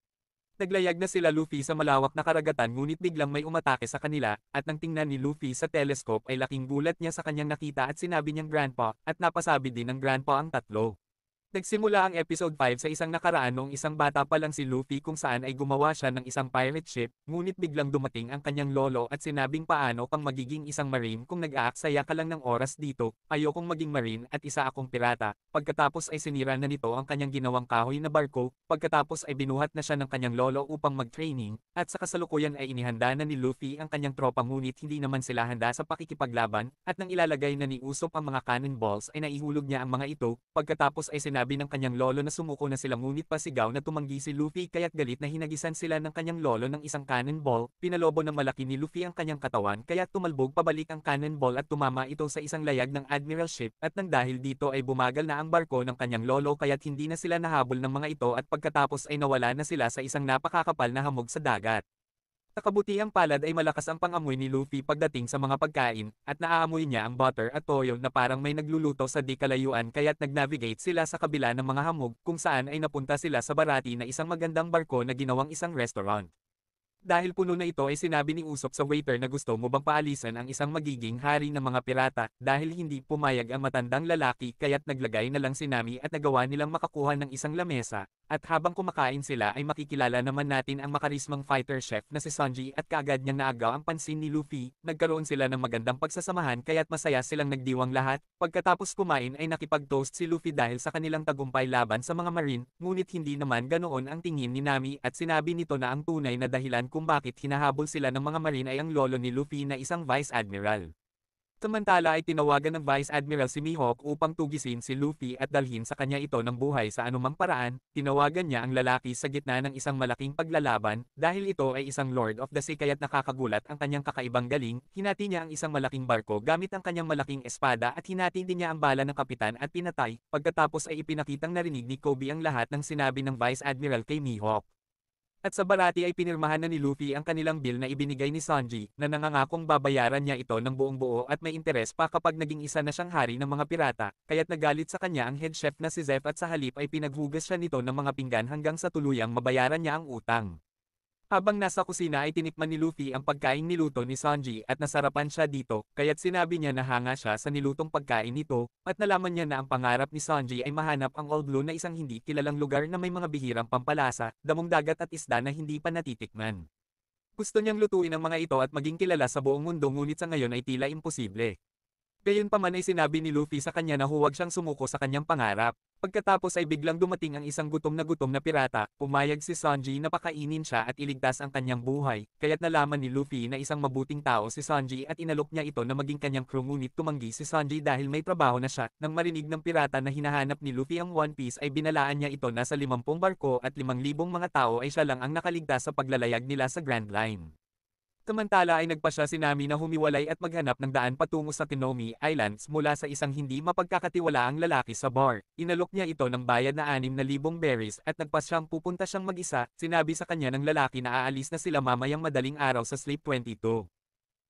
Naglayag na sila Luffy sa malawak na karagatan ngunit biglang may umatake sa kanila, at nang tingnan ni Luffy sa telescope ay laking gulat niya sa kanyang nakita at sinabi niyang Grandpa, at napasabi din ng Grandpa ang tatlo. Nagsimula ang episode 5 sa isang nakaraan noong isang bata pa lang si Luffy kung saan ay gumawa siya ng isang pirate ship, ngunit biglang dumating ang kanyang lolo at sinabing paano kang magiging isang marine kung nag-aaksaya ka lang ng oras dito, ayokong maging marine at isa akong pirata. Pagkatapos ay sinira na nito ang kanyang ginawang kahoy na barko, pagkatapos ay binuhat na siya ng kanyang lolo upang mag-training, at sa kasalukuyan ay inihanda na ni Luffy ang kanyang tropa ngunit hindi naman sila handa sa pakikipaglaban, at nang ilalagay na ni Usopp ang mga cannonballs ay naihulog niya ang mga ito, pagkatapos ay sinabi ng kanyang lolo na sumuko na sila ngunit pasigaw na tumanggi si Luffy kaya't galit na hinagisan sila ng kanyang lolo ng isang cannonball, pinalobo ng malaki ni Luffy ang kanyang katawan kaya tumalbog pabalik ang cannonball at tumama ito sa isang layag ng admiral ship at nang dahil dito ay bumagal na ang barko ng kanyang lolo kaya't hindi na sila nahabol ng mga ito at pagkatapos ay nawala na sila sa isang napakakapal na hamog sa dagat. Sa kabutihang palad ay malakas ang pangamoy ni Luffy pagdating sa mga pagkain, at naaamoy niya ang butter at toyo na parang may nagluluto sa di kalayuan kaya't nag-navigate sila sa kabila ng mga hamog kung saan ay napunta sila sa Barati na isang magandang barko na ginawang isang restaurant. Dahil puno na ito ay sinabi ni Usopp sa waiter na gusto mo bang paalisan ang isang magiging hari ng mga pirata, dahil hindi pumayag ang matandang lalaki kaya't naglagay na lang si Nami at nagawa nilang makakuha ng isang lamesa, at habang kumakain sila ay makikilala naman natin ang makarismang fighter chef na si Sanji at kaagad niyang naagaw ang pansin ni Luffy, nagkaroon sila ng magandang pagsasamahan kaya't masaya silang nagdiwang lahat, pagkatapos kumain ay nakipag-toast si Luffy dahil sa kanilang tagumpay laban sa mga marine, ngunit hindi naman ganoon ang tingin ni Nami at sinabi nito na ang tunay na dahilan kung bakit hinahabol sila ng mga marine ay ang lolo ni Luffy na isang vice admiral. Samantala ay tinawagan ng Vice Admiral si Mihawk upang tugisin si Luffy at dalhin sa kanya ito ng buhay sa anumang paraan, tinawagan niya ang lalaki sa gitna ng isang malaking paglalaban, dahil ito ay isang Lord of the Sea kaya't nakakagulat ang kanyang kakaibang galing, hinati niya ang isang malaking barko gamit ang kanyang malaking espada at hinati din niya ang bala ng kapitan at pinatay, pagkatapos ay ipinakitang narinig ni Kobe ang lahat ng sinabi ng Vice Admiral kay Mihawk. At sa Barati ay pinirmahan na ni Luffy ang kanilang bill na ibinigay ni Sanji, na nangangakong babayaran niya ito ng buong buo at may interes pa kapag naging isa na siyang hari ng mga pirata, kaya't nagalit sa kanya ang head chef na si Zeph at sa halip ay pinaghugas siya nito ng mga pinggan hanggang sa tuluyang mabayaran niya ang utang. Habang nasa kusina ay tinikman ni Luffy ang pagkaing niluto ni Sanji at nasarapan siya dito, kaya't sinabi niya na hanga siya sa nilutong pagkain nito, at nalaman niya na ang pangarap ni Sanji ay mahanap ang All Blue na isang hindi kilalang lugar na may mga bihirang pampalasa, damong dagat at isda na hindi pa natitikman. Gusto niyang lutuin ang mga ito at maging kilala sa buong mundo ngunit sa ngayon ay tila imposible. Gayunpaman ay sinabi ni Luffy sa kanya na huwag siyang sumuko sa kanyang pangarap. Pagkatapos ay biglang dumating ang isang gutom na pirata, pumayag si Sanji na pakainin siya at iligtas ang kanyang buhay, kaya't nalaman ni Luffy na isang mabuting tao si Sanji at inalok niya ito na maging kanyang crew ngunit tumanggi si Sanji dahil may trabaho na siya. Nang marinig ng pirata na hinahanap ni Luffy ang One Piece ay binalaan niya ito na sa 50 barko at 5,000 mga tao ay siya lang ang nakaligtas sa paglalayag nila sa Grand Line. Samantala ay nagpasya si Nami na humiwalay at maghanap ng daan patungo sa Kinomi Islands mula sa isang hindi mapagkakatiwalaang lalaki sa bar. Inalok niya ito ng bayad na 6,000 berries at nagpasyang pupunta siyang mag-isa, sinabi sa kanya ng lalaki na aalis na sila mamayang madaling araw sa Sleep 22.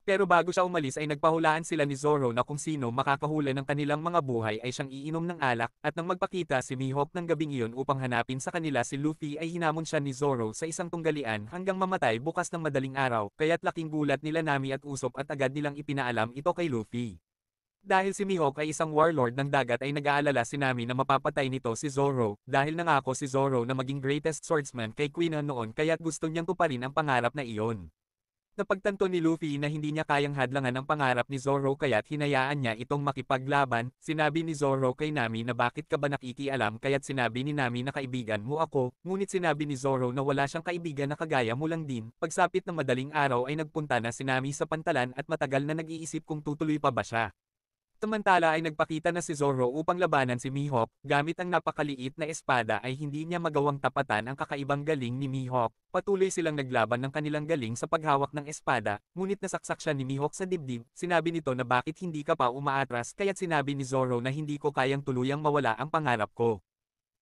Pero bago siya umalis ay nagpahulaan sila ni Zoro na kung sino makakahula ng kanilang mga buhay ay siyang iinom ng alak, at nang magpakita si Mihawk ng gabing iyon upang hanapin sa kanila si Luffy ay hinamon siya ni Zoro sa isang tunggalian hanggang mamatay bukas ng madaling araw, kaya't laking gulat nila Nami at Usopp at agad nilang ipinaalam ito kay Luffy. Dahil si Mihawk ay isang warlord ng dagat ay nag-aalala si Nami na mapapatay nito si Zoro, dahil nangako si Zoro na maging greatest swordsman kay Queen noon kaya't gusto niyang tuparin ang pangarap na iyon. Napagtanto ni Luffy na hindi niya kayang hadlangan ang pangarap ni Zoro kaya't hinayaan niya itong makipaglaban, sinabi ni Zoro kay Nami na bakit ka ba nakikialam kaya't sinabi ni Nami na kaibigan mo ako, ngunit sinabi ni Zoro na wala siyang kaibigan na kagaya mo lang din. Pagsapit ng madaling araw ay nagpunta na si Nami sa pantalan at matagal na nag-iisip kung tutuloy pa ba siya. Samantala ay nagpakita na si Zoro upang labanan si Mihawk, gamit ang napakaliit na espada ay hindi niya magawang tapatan ang kakaibang galing ni Mihawk. Patuloy silang naglaban ng kanilang galing sa paghawak ng espada, ngunit nasaksak siya ni Mihawk sa dibdib. Sinabi nito na bakit hindi ka pa umaatras kaya't sinabi ni Zoro na hindi ko kayang tuluyang mawala ang pangarap ko.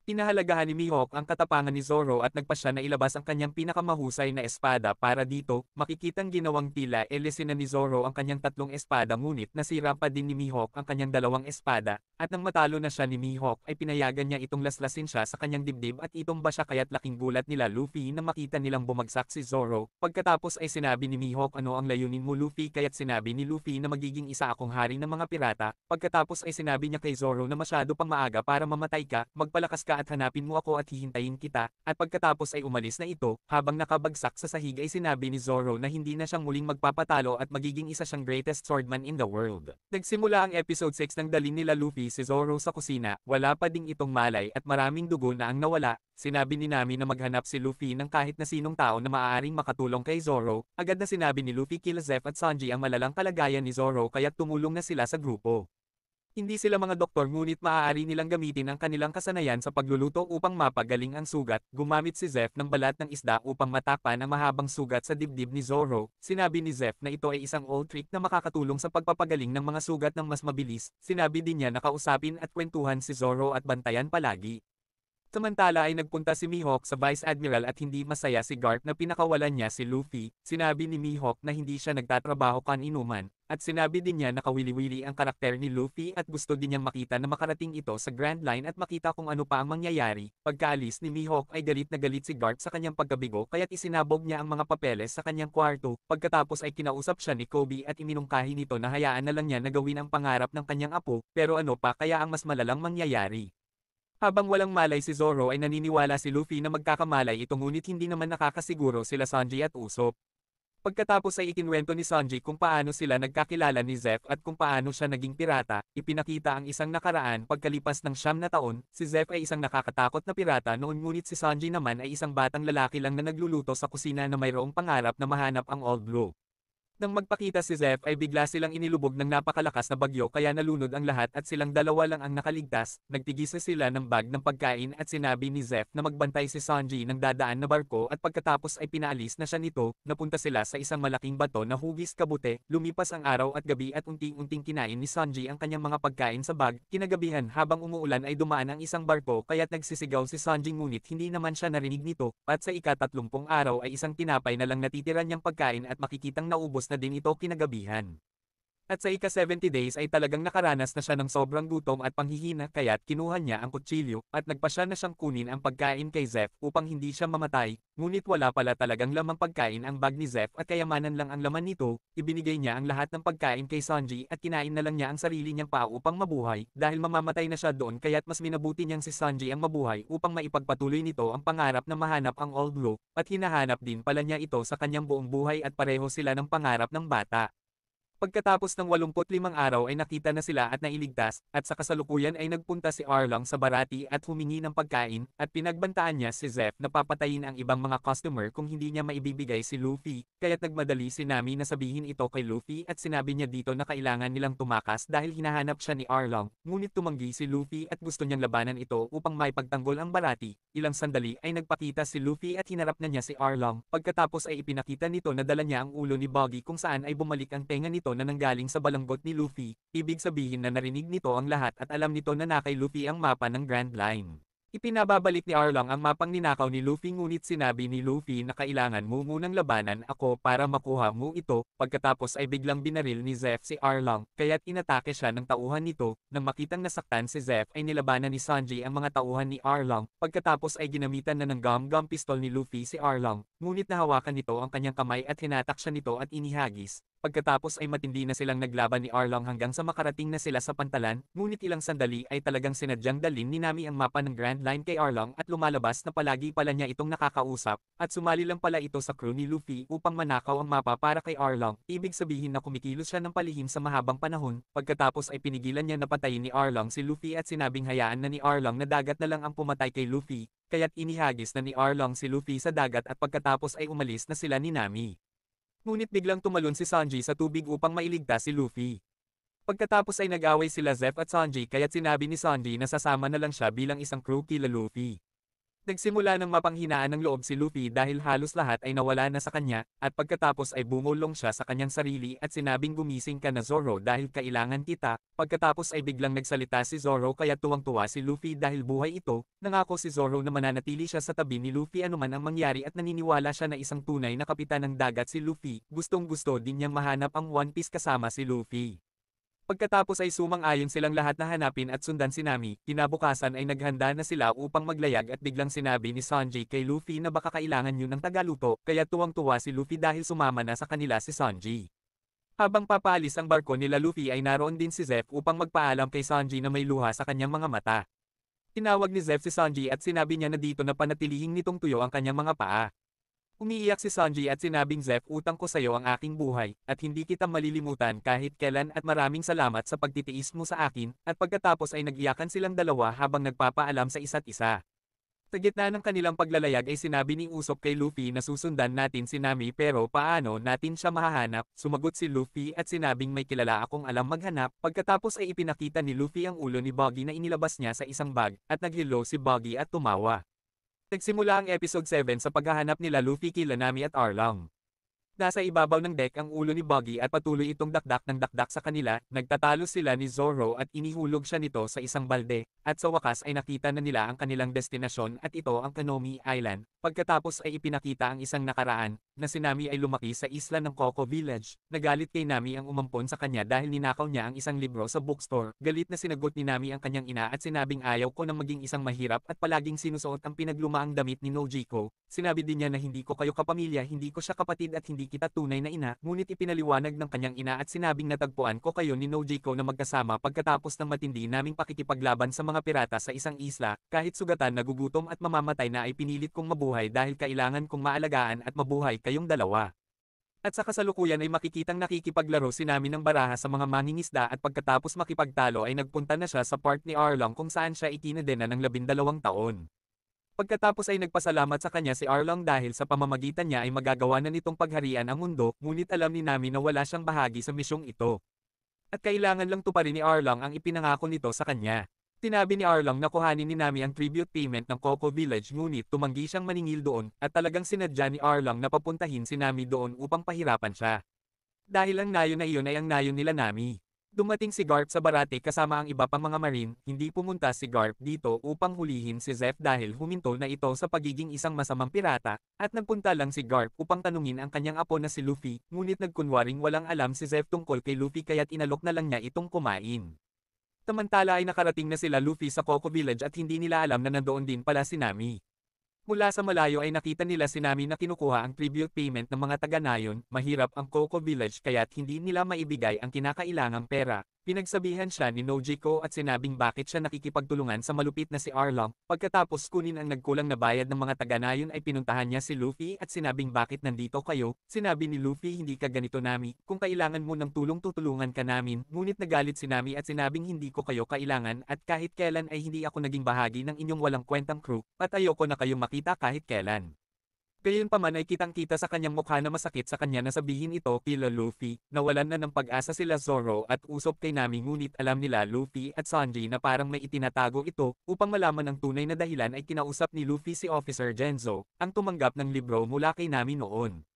Pinahalagahan ni Mihawk ang katapangan ni Zoro at nagpasya na ilabas ang kanyang pinakamahusay na espada para dito, makikitang ginawang tila elisin na ni Zoro ang kanyang tatlong espada ngunit nasira pa din ni Mihawk ang kanyang dalawang espada, at nang matalo na siya ni Mihawk ay pinayagan niya itong laslasin siya sa kanyang dibdib at itumba siya kaya't laking gulat nila Luffy na makita nilang bumagsak si Zoro. Pagkatapos ay sinabi ni Mihawk ano ang layunin mo Luffy kaya't sinabi ni Luffy na magiging isa akong hari ng mga pirata, pagkatapos ay sinabi niya kay Zoro na masyado pang maaga para mamatay ka, magpalakas ka at hanapin mo ako at hihintayin kita, at pagkatapos ay umalis na ito, habang nakabagsak sa sahig ay sinabi ni Zoro na hindi na siyang muling magpapatalo at magiging isa siyang greatest swordman in the world. Nagsimula ang episode 6 nang dalhin nila Luffy si Zoro sa kusina, wala pa ding itong malay at maraming dugo na ang nawala, sinabi ni Nami na maghanap si Luffy ng kahit na sinong tao na maaaring makatulong kay Zoro, agad na sinabi ni Luffy kila Zeph at Sanji ang malalang kalagayan ni Zoro kaya't tumulong na sila sa grupo. Hindi sila mga doktor ngunit maaari nilang gamitin ang kanilang kasanayan sa pagluluto upang mapagaling ang sugat. Gumamit si Zeph ng balat ng isda upang matakpan ang mahabang sugat sa dibdib ni Zoro. Sinabi ni Zeph na ito ay isang old trick na makakatulong sa pagpapagaling ng mga sugat ng mas mabilis. Sinabi din niya na kausapin at kwentuhan si Zoro at bantayan palagi. Samantala ay nagpunta si Mihawk sa Vice Admiral at hindi masaya si Garp na pinakawalan niya si Luffy. Sinabi ni Mihawk na hindi siya nagtatrabaho kaninuman, at sinabi din niya na kawili-wili ang karakter ni Luffy at gusto din niyang makita na makarating ito sa Grand Line at makita kung ano pa ang mangyayari. Pagkaalis ni Mihawk ay galit na galit si Garp sa kanyang pagkabigo kaya't isinabog niya ang mga papeles sa kanyang kwarto. Pagkatapos ay kinausap siya ni Kobe at iminungkahi nito na hayaan na lang niya na gawin ang pangarap ng kanyang apo, pero ano pa kaya ang mas malalang mangyayari. Habang walang malay si Zoro ay naniniwala si Luffy na magkakamalay ito ngunit hindi naman nakakasiguro sila Sanji at Usopp. Pagkatapos ay ikinwento ni Sanji kung paano sila nagkakilala ni Zeph at kung paano siya naging pirata, ipinakita ang isang nakaraan pagkalipas ng 9 na taon, si Zeph ay isang nakakatakot na pirata noon ngunit si Sanji naman ay isang batang lalaki lang na nagluluto sa kusina na mayroong pangarap na mahanap ang Old Blue. Nang magpakita si Zeph ay bigla silang inilubog ng napakalakas na bagyo kaya nalunod ang lahat at silang dalawa lang ang nakaligtas, nagtigisa sila ng bag ng pagkain at sinabi ni Zeph na magbantay si Sanji ng dadaan na barko at pagkatapos ay pinaalis na siya nito, napunta sila sa isang malaking bato na hugis kabute, lumipas ang araw at gabi at unting-unting kinain ni Sanji ang kanyang mga pagkain sa bag, kinagabihan habang umuulan ay dumaan ang isang barko kaya't nagsisigaw si Sanji ngunit hindi naman siya narinig nito, at sa ika-30 araw ay isang tinapay na lang natitira niyang pagkain at makikitang naubos na din ito kinagabihan. At sa ika-70 days ay talagang nakaranas na siya ng sobrang gutom at panghihina kaya't kinuha niya ang kutsilyo at nagpasya na siyang kunin ang pagkain kay Zeph upang hindi siya mamatay, ngunit wala pala talagang lamang pagkain ang bag ni Zeph at kayamanan lang ang laman nito, ibinigay niya ang lahat ng pagkain kay Sanji at kinain na lang niya ang sarili niyang paa upang mabuhay dahil mamamatay na siya doon kaya't mas minabuti niyang si Sanji ang mabuhay upang maipagpatuloy nito ang pangarap na mahanap ang Old Blue, at hinahanap din pala niya ito sa kanyang buong buhay at pareho sila ng pangarap ng bata. Pagkatapos ng 85 araw ay nakita na sila at nailigtas, at sa kasalukuyan ay nagpunta si Arlong sa Barati at humingi ng pagkain, at pinagbantaan niya si Zeph na papatayin ang ibang mga customer kung hindi niya maibibigay si Luffy, kaya't nagmadali si Nami na sabihin ito kay Luffy at sinabi niya dito na kailangan nilang tumakas dahil hinahanap siya ni Arlong, ngunit tumanggi si Luffy at gusto niyang labanan ito upang maipagtanggol ang Barati. Ilang sandali ay nagpakita si Luffy at hinarap na niya si Arlong, pagkatapos ay ipinakita nito na dala niya ang ulo ni Buggy kung saan ay bumalik ang tenga nito na nanggaling sa balanggot ni Luffy, ibig sabihin na narinig nito ang lahat at alam nito na nakay Luffy ang mapa ng Grand Line. Ipinababalik ni Arlong ang mapang ninakaw ni Luffy ngunit sinabi ni Luffy na kailangan mo munang labanan ako para makuha mo ito, pagkatapos ay biglang binaril ni Zeph si Arlong, kaya't inatake siya ng tauhan nito, nang makitang nasaktan si Zeph ay nilabanan ni Sanji ang mga tauhan ni Arlong, pagkatapos ay ginamitan na ng gum-gum pistol ni Luffy si Arlong, ngunit nahawakan nito ang kanyang kamay at hinatak siya nito at inihagis. Pagkatapos ay matindi na silang naglaban ni Arlong hanggang sa makarating na sila sa pantalan, ngunit ilang sandali ay talagang sinadyang dalhin ni Nami ang mapa ng Grand Line kay Arlong at lumalabas na palagi pala niya itong nakakausap, at sumali lang pala ito sa crew ni Luffy upang manakaw ang mapa para kay Arlong, ibig sabihin na kumikilos siya ng palihim sa mahabang panahon, pagkatapos ay pinigilan niya na patayin ni Arlong si Luffy at sinabing hayaan na ni Arlong na dagat na lang ang pumatay kay Luffy, kaya't inihagis na ni Arlong si Luffy sa dagat at pagkatapos ay umalis na sila ni Nami. Ngunit biglang tumalon si Sanji sa tubig upang mailigtas si Luffy. Pagkatapos ay nag-away sila Zeph at Sanji kaya't sinabi ni Sanji na sasama na lang siya bilang isang crew kila Luffy. Nagsimula ng mapanghinaan ng loob si Luffy dahil halos lahat ay nawala na sa kanya, at pagkatapos ay bumulong siya sa kanyang sarili at sinabing gumising ka na Zoro dahil kailangan kita, pagkatapos ay biglang nagsalita si Zoro kaya tuwang-tuwa si Luffy dahil buhay ito, nangako si Zoro na mananatili siya sa tabi ni Luffy anuman ang mangyari at naniniwala siya na isang tunay na kapitan ng dagat si Luffy, gustong-gusto din niyang mahanap ang One Piece kasama si Luffy. Pagkatapos ay sumang-ayon silang lahat na hanapin at sundan si Nami, kinabukasan ay naghanda na sila upang maglayag at biglang sinabi ni Sanji kay Luffy na baka kailangan yun ng tagaluto, kaya tuwang-tuwa si Luffy dahil sumama na sa kanila si Sanji. Habang papaalis ang barko nila Luffy ay naroon din si Zeff upang magpaalam kay Sanji na may luha sa kanyang mga mata. Tinawag ni Zeff si Sanji at sinabi niya na dito na panatilihing nitong tuyo ang kanyang mga paa. Umiiyak si Sanji at sinabing Zeff utang ko sayo ang aking buhay, at hindi kita malilimutan kahit kailan at maraming salamat sa pagtitiis mo sa akin, at pagkatapos ay nag-iyakan silang dalawa habang nagpapaalam sa isa't isa. Sa gitna ng kanilang paglalayag ay sinabi ni Usopp kay Luffy na susundan natin si Nami pero paano natin siya mahahanap, sumagot si Luffy at sinabing may kilala akong alam maghanap, pagkatapos ay ipinakita ni Luffy ang ulo ni Buggy na inilabas niya sa isang bag, at nag-hello si Buggy at tumawa. Nagsimula ang episode 7 sa paghahanap nila Luffy kila Nami at Arlong. Nasa ibabaw ng deck ang ulo ni Buggy at patuloy itong dakdak ng dakdak sa kanila, nagtatalo sila ni Zoro at inihulog siya nito sa isang balde, at sa wakas ay nakita na nila ang kanilang destinasyon at ito ang Kanomi Island. Pagkatapos ay ipinakita ang isang nakaraan, na si Nami ay lumaki sa isla ng Coco Village. Nagalit kay Nami ang umampon sa kanya dahil ninakaw niya ang isang libro sa bookstore. Galit na sinagot ni Nami ang kanyang ina at sinabing ayaw ko na maging isang mahirap at palaging sinusuot ang pinaglumaang damit ni Nojiko. Sinabi din niya na hindi ko kayo kapamilya, hindi ko siya kapatid at hindi kita tunay na ina, ngunit ipinaliwanag ng kanyang ina at sinabing natagpuan ko kayo ni Nojiko na magkasama pagkatapos ng matindi naming pakikipaglaban sa mga pirata sa isang isla, kahit sugatan nagugutom at mamamatay na ay pinilit kong mabuhay dahil kailangan kong maalagaan at mabuhay kayong dalawa. At sa kasalukuyan ay makikitang nakikipaglaro si Nami ng baraha sa mga mangingisda at pagkatapos makipagtalo ay nagpunta na siya sa part ni Arlong kung saan siya ikinedena ng 12 taon. Pagkatapos ay nagpasalamat sa kanya si Arlong dahil sa pamamagitan niya ay magagawa na nitong pagharian ang mundo, ngunit alam ni Nami na wala siyang bahagi sa misyong ito. At kailangan lang tuparin ni Arlong ang ipinangako nito sa kanya. Tinabi ni Arlong na kuhanin ni Nami ang tribute payment ng Coco Village ngunit tumanggi siyang maningil doon, at talagang sinadya ni Arlong na papuntahin si Nami doon upang pahirapan siya. Dahil ang nayon na iyon ay ang nayon nila Nami. Dumating si Garp sa Barate kasama ang iba pang mga marine, hindi pumunta si Garp dito upang hulihin si Zeff dahil huminto na ito sa pagiging isang masamang pirata, at nagpunta lang si Garp upang tanungin ang kanyang apo na si Luffy, ngunit nagkunwaring walang alam si Zeff tungkol kay Luffy kaya't inalok na lang niya itong kumain. Samantala ay nakarating na sila Luffy sa Coco Village at hindi nila alam na nandoon din pala si Nami. Mula sa malayo ay nakita nila si Nami na kinukuha ang tribute payment ng mga taga-nayon, mahirap ang Coco Village kaya't hindi nila maibigay ang kinakailangang pera. Pinagsabihan siya ni Nojiko at sinabing bakit siya nakikipagtulungan sa malupit na si Arlong, pagkatapos kunin ang nagkulang na bayad ng mga taga-nayon ay pinuntahan niya si Luffy at sinabing bakit nandito kayo, sinabi ni Luffy hindi ka ganito Nami, kung kailangan mo ng tulong tutulungan ka namin, ngunit nagalit si Nami at sinabing hindi ko kayo kailangan at kahit kailan ay hindi ako naging bahagi ng inyong walang kwentang crew, at ayoko na kayong makita kahit kailan. Gayunpaman ay kitang-kita sa kanyang mukha na masakit sa kanya na sabihin ito kila Luffy, nawalan na ng pag-asa sila Zoro at Usopp kay Nami ngunit alam nila Luffy at Sanji na parang may itinatago ito, upang malaman ang tunay na dahilan ay kinausap ni Luffy si Officer Genzo, ang tumanggap ng libro mula kay Nami noon.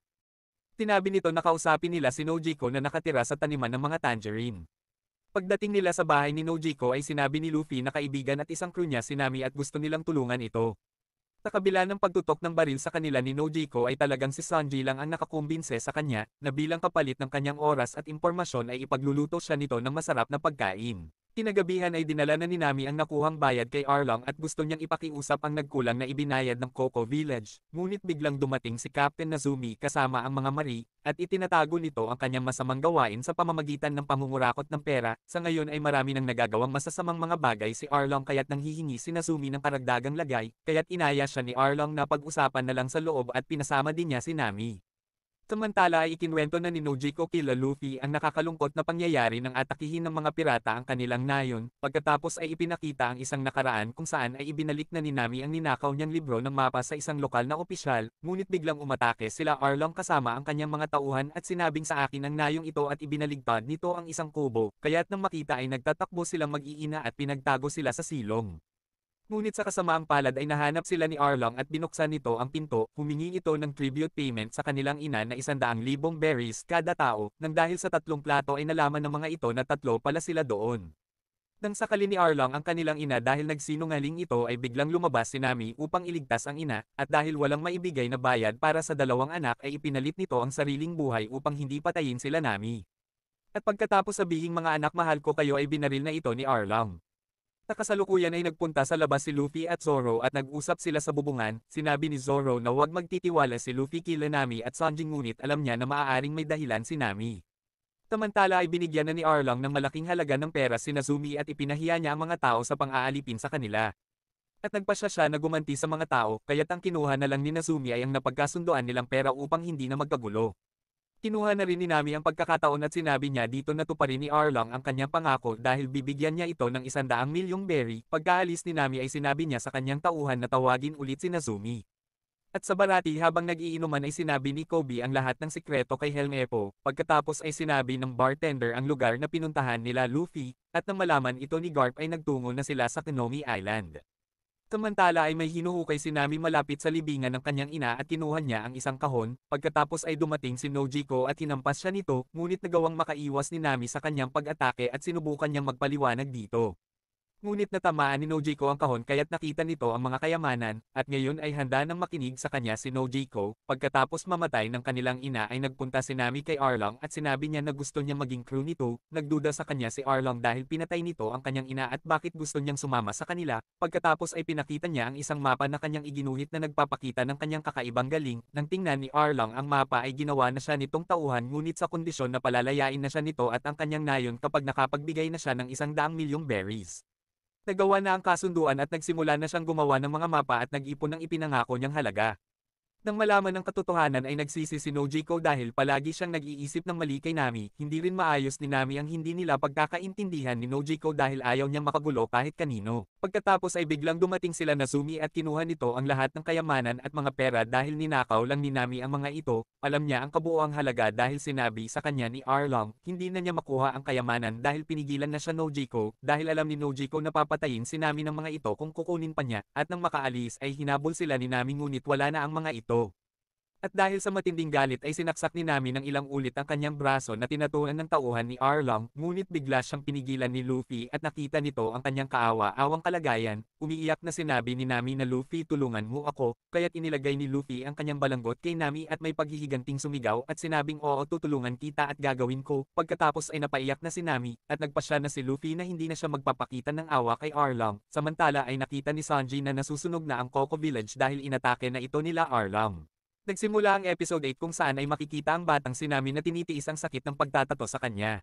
Tinabi nito na kausapin nila si Nojiko na nakatira sa taniman ng mga tangerine. Pagdating nila sa bahay ni Nojiko ay sinabi ni Luffy na kaibigan at isang crew niya si Nami at gusto nilang tulungan ito. Sa kabila ng pagtutok ng baril sa kanila ni Nojiko ay talagang si Sanji lang ang nakakumbinse sa kanya, na bilang kapalit ng kanyang oras at impormasyon ay ipagluluto siya nito ng masarap na pagkain. Kinagabihan ay dinala na ni Nami ang nakuhang bayad kay Arlong at gusto niyang ipakiusap ang nagkulang na ibinayad ng Coco Village, ngunit biglang dumating si Captain Nazumi kasama ang mga mari, at itinatago nito ang kanyang masamang gawain sa pamamagitan ng pangungurakot ng pera. Sa ngayon ay marami nang nagagawang masasamang mga bagay si Arlong kaya't nanghihingi si Nazumi ng karagdagang lagay, kaya't inaya siya ni Arlong na pag-usapan na lang sa loob at pinasama din niya si Nami. Samantala ay ikinwento na ni Nojiko kila Luffy ang nakakalungkot na pangyayari ng atakihin ng mga pirata ang kanilang nayon, pagkatapos ay ipinakita ang isang nakaraan kung saan ay ibinalik na ni Nami ang ninakaw niyang libro ng mapa sa isang lokal na opisyal, ngunit biglang umatake sila Arlong kasama ang kanyang mga tauhan at sinabing sa akin ang nayong ito at ibinaligtad nito ang isang kubo, kaya't nang makita ay nagtatakbo silang mag-iina at pinagtago sila sa silong. Ngunit sa kasamaang palad ay nahanap sila ni Arlong at binuksan nito ang pinto, humingi ito ng tribute payment sa kanilang ina na 100,000 berries kada tao, nang dahil sa 3 plato ay nalaman ng mga ito na 3 pala sila doon. Nang sakali ni Arlong ang kanilang ina dahil nagsinungaling ito ay biglang lumabas si Nami upang iligtas ang ina, at dahil walang maibigay na bayad para sa 2 anak ay ipinalit nito ang sariling buhay upang hindi patayin sila Nami. At pagkatapos sabihing mga anak mahal ko kayo ay binaril na ito ni Arlong. Sa kasalukuyan ay nagpunta sa labas si Luffy at Zoro at nag-usap sila sa bubungan. Sinabi ni Zoro na huwag magtitiwala si Luffy kila Nami at Sanji, ngunit alam niya na maaaring may dahilan si Nami. Samantala ay binigyan na ni Arlong ng malaking halaga ng pera si Nazumi at ipinahiya niya ang mga tao sa pang-aalipin sa kanila. At nagpasya siya na gumanti sa mga tao, kaya't ang kinuha na lang ni Nazumi ay ang napagkasunduan nilang pera upang hindi na magkagulo. Kinuha na rin ni Nami ang pagkakataon at sinabi niya dito na tuparin ni Arlong ang kanyang pangako dahil bibigyan niya ito ng 100,000,000 berry. Pagkaalis ni Nami ay sinabi niya sa kanyang tauhan na tawagin ulit si Nazumi. At sa barati habang nag-iinuman ay sinabi ni Kobe ang lahat ng sikreto kay Helmepo, pagkatapos ay sinabi ng bartender ang lugar na pinuntahan nila Luffy, at nang malaman ito ni Garp ay nagtungo na sila sa Konomi Island. Samantala ay may hinuhukay si Nami malapit sa libingan ng kanyang ina at kinuha niya ang isang kahon, pagkatapos ay dumating si Nojiko at hinampas siya nito, ngunit nagawang makaiwas ni Nami sa kanyang pag-atake at sinubukan niyang magpaliwanag dito. Ngunit natamaan ni Nojiko ang kahon kaya't nakita nito ang mga kayamanan, at ngayon ay handa nang makinig sa kanya si Nojiko. Pagkatapos mamatay ng kanilang ina ay nagpunta si Nami kay Arlong at sinabi niya na gusto niya maging crew nito. Nagduda sa kanya si Arlong dahil pinatay nito ang kanyang ina at bakit gusto niyang sumama sa kanila. Pagkatapos ay pinakita niya ang isang mapa na kanyang iginuhit na nagpapakita ng kanyang kakaibang galing. Nang tingnan ni Arlong ang mapa ay ginawa na siya nitong tauhan, ngunit sa kondisyon na palalayain na siya nito at ang kanyang nayon kapag nakapagbigay na siya ng 100,000,000 berries. Nagawa na ang kasunduan at nagsimula na siyang gumawa ng mga mapa at nag-ipon ng ipinangako niyang halaga. Nang malaman ng katotohanan ay nagsisi si Nojiko dahil palagi siyang nag-iisip ng mali kay Nami. Hindi rin maayos ni Nami ang hindi nila pagkakaintindihan ni Nojiko dahil ayaw niyang makagulo kahit kanino. Pagkatapos ay biglang dumating sila Nazumi at kinuha nito ang lahat ng kayamanan at mga pera dahil ninakaw lang ni Nami ang mga ito. Alam niya ang kabuoang halaga dahil sinabi sa kanya ni Arlong, hindi na niya makuha ang kayamanan dahil pinigilan na siya Nojiko, dahil alam ni Nojiko na papatayin si Nami ng mga ito kung kukunin pa niya, at nang makaalis ay hinabol sila ni Nami ngunit wala na ang mga ito. At dahil sa matinding galit ay sinaksak ni Nami ng ilang ulit ang kanyang braso na tinatuhan ng tauhan ni Arlong, ngunit bigla siyang pinigilan ni Luffy at nakita nito ang kanyang kaawa-awang kalagayan. Umiiyak na sinabi ni Nami na Luffy, tulungan mo ako, kaya't inilagay ni Luffy ang kanyang balanggot kay Nami at may paghihiganting sumigaw at sinabing oo, tutulungan kita at gagawin ko. Pagkatapos ay napaiyak na si Nami at nagpasya na si Luffy na hindi na siya magpapakita ng awa kay Arlong. Samantala ay nakita ni Sanji na nasusunog na ang Coco Village dahil inatake na ito nila Arlong. Nagsimula ang episode 8 kung saan ay makikita ang batang si Nami na tinitiis ang sakit ng pagtatato sa kanya.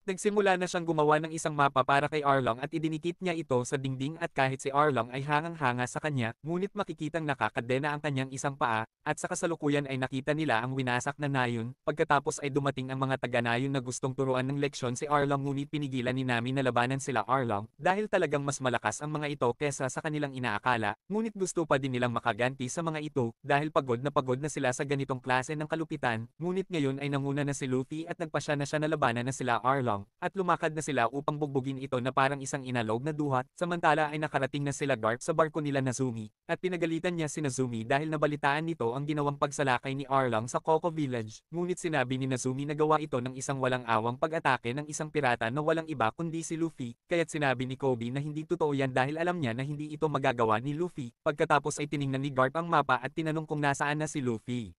Nagsimula na siyang gumawa ng isang mapa para kay Arlong at idinikit niya ito sa dingding, at kahit si Arlong ay hangang-hanga sa kanya, ngunit makikitang nakakadena ang kanyang isang paa, at sa kasalukuyan ay nakita nila ang winasak na nayon. Pagkatapos ay dumating ang mga taga-nayon na gustong turuan ng leksyon si Arlong, ngunit pinigilan ni Nami na labanan sila Arlong, dahil talagang mas malakas ang mga ito kesa sa kanilang inaakala, ngunit gusto pa din nilang makaganti sa mga ito, dahil pagod na sila sa ganitong klase ng kalupitan. Ngunit ngayon ay nanguna na si Luffy at nagpasya na siya na labanan na sila Arlong, at lumakad na sila upang bugbugin ito na parang isang inalog na duhat. Samantala ay nakarating na sila Garp sa barko nila Nazumi, at pinagalitan niya si Nazumi dahil nabalitaan nito ang ginawang pagsalakay ni Arlong sa Coco Village, ngunit sinabi ni Nazumi na gawa ito ng isang walang awang pag-atake ng isang pirata na walang iba kundi si Luffy, kaya't sinabi ni Kobe na hindi totoo yan dahil alam niya na hindi ito magagawa ni Luffy. Pagkatapos ay tiningnan ni Garp ang mapa at tinanong kung nasaan na si Luffy.